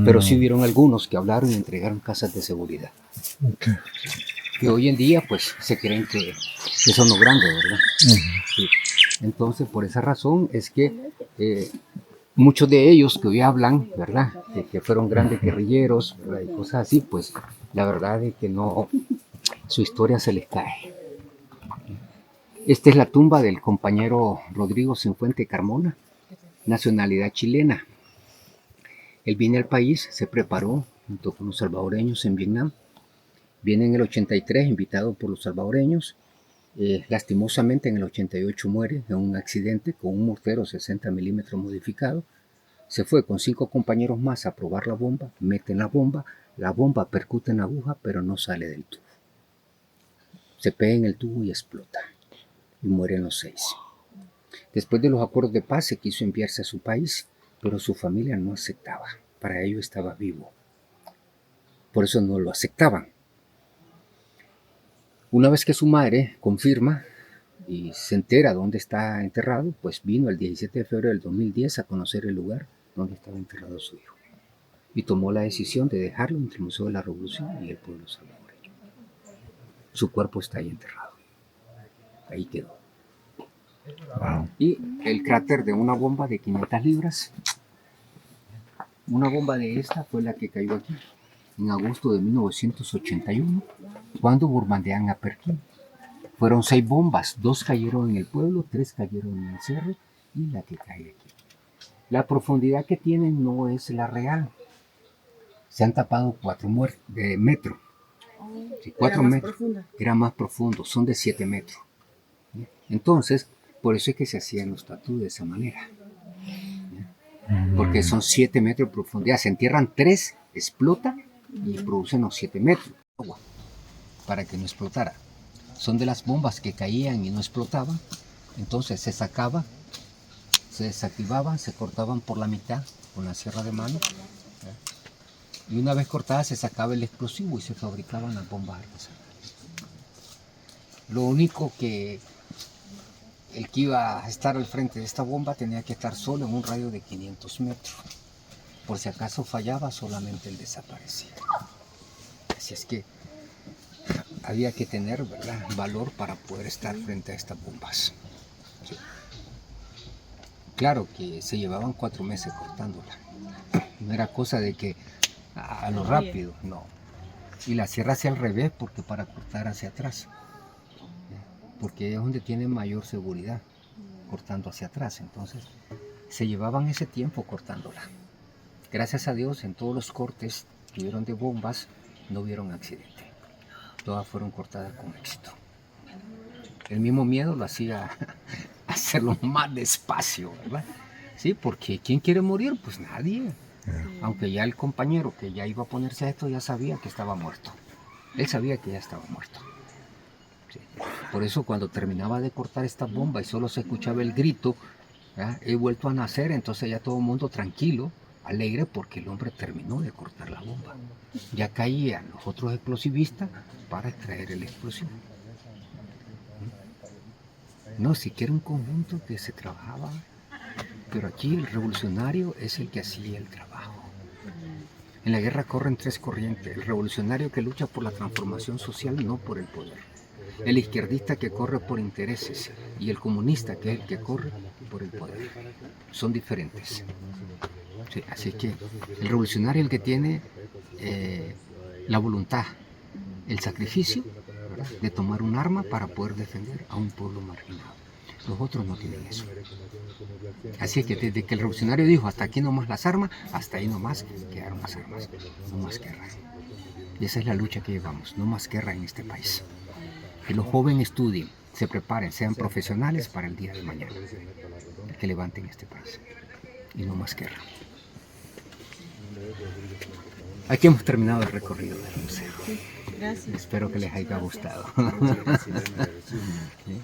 [SPEAKER 4] Pero sí hubieron algunos que hablaron y entregaron casas de seguridad.
[SPEAKER 1] Ok.
[SPEAKER 4] Que hoy en día pues se creen que son los grandes, ¿verdad? Sí. Entonces por esa razón es que muchos de ellos que hoy hablan, ¿verdad? Que fueron grandes guerrilleros, ¿verdad? Y cosas así, pues la verdad es que no, su historia se les cae. Esta es la tumba del compañero Rodrigo Cifuentes Carmona, nacionalidad chilena. Él viene al país, se preparó junto con los salvadoreños en Vietnam. Viene en el 83, invitado por los salvadoreños. Lastimosamente en el 88 muere en un accidente con un mortero 60 milímetros modificado. Se fue con 5 compañeros más a probar la bomba, meten la bomba percute en la aguja, pero no sale del tubo. Se pega en el tubo y explota. Y mueren los 6. Después de los acuerdos de paz se quiso enviarse a su país, pero su familia no aceptaba. Para ello estaba vivo. Por eso no lo aceptaban. Una vez que su madre confirma y se entera dónde está enterrado, pues vino el 17 de febrero del 2010 a conocer el lugar donde estaba enterrado su hijo. Y tomó la decisión de dejarlo entre el Museo de la Revolución y el pueblo salvadoreño. Su cuerpo está ahí enterrado. Ahí quedó.
[SPEAKER 1] Wow.
[SPEAKER 4] Y el cráter de una bomba de 500 libras. Una bomba de esta fue la que cayó aquí en agosto de 1981, cuando bombardean a Perquín. Fueron 6 bombas, 2 cayeron en el pueblo, 3 cayeron en el cerro y la que cae aquí. La profundidad que tienen no es la real. Se han tapado 4 metros. Sí, 4 metros.
[SPEAKER 5] Profunda.
[SPEAKER 4] Era más profundo, son de 7 metros. Entonces, por eso es que se hacían los tatús de esa manera. Porque son 7 metros de profundidad. Se entierran 3, explota y producen los 7 metros de agua para que no explotara. Son de las bombas que caían y no explotaban. Entonces se sacaba, se desactivaban, se cortaban por la mitad con la sierra de mano. Y una vez cortada se sacaba el explosivo y se fabricaban las bombas artesanales. Lo único que el que iba a estar al frente de esta bomba tenía que estar solo en un radio de 500 metros. Por si acaso fallaba, solamente él desaparecía. Así es que había que tener, ¿verdad?, valor para poder estar frente a estas bombas. Sí. Claro que se llevaban 4 meses cortándola. No era cosa de que a lo rápido, no. Y la sierra hacia al revés porque para cortar hacia atrás. Porque es donde tienen mayor seguridad, cortando hacia atrás. Entonces, se llevaban ese tiempo cortándola. Gracias a Dios, en todos los cortes que hubieron de bombas, no hubieron accidente. Todas fueron cortadas con éxito. El mismo miedo lo hacía hacerlo más despacio, ¿verdad? Sí, porque ¿quién quiere morir? Pues nadie. Aunque ya el compañero que ya iba a ponerse a esto ya sabía que estaba muerto. Él sabía que ya estaba muerto. Sí. Por eso cuando terminaba de cortar esta bomba y solo se escuchaba el grito, ¿verdad?, he vuelto a nacer, entonces ya todo el mundo tranquilo, alegre, porque el hombre terminó de cortar la bomba. Ya caían los otros explosivistas para extraer el explosivo. No, siquiera un conjunto que se trabajaba, pero aquí el revolucionario es el que hacía el trabajo. En la guerra corren 3 corrientes: el revolucionario que lucha por la transformación social, no por el poder; el izquierdista que corre por intereses; y el comunista que es el que corre por el poder. Son diferentes. Sí, así que el revolucionario es el que tiene la voluntad, el sacrificio, ¿verdad?, de tomar un arma para poder defender a un pueblo marginado. Los otros no tienen eso. Así es que desde que el revolucionario dijo hasta aquí nomás las armas, hasta ahí nomás quedaron las armas. No más guerra. Y esa es la lucha que llevamos, no más guerra en este país.
[SPEAKER 6] Que los jóvenes estudien, se preparen, sean profesionales para el día de mañana. Que levanten este país. Y no más guerra. Aquí hemos terminado el recorrido del museo.
[SPEAKER 5] Gracias.
[SPEAKER 6] Espero que les haya gustado. ¿Sí?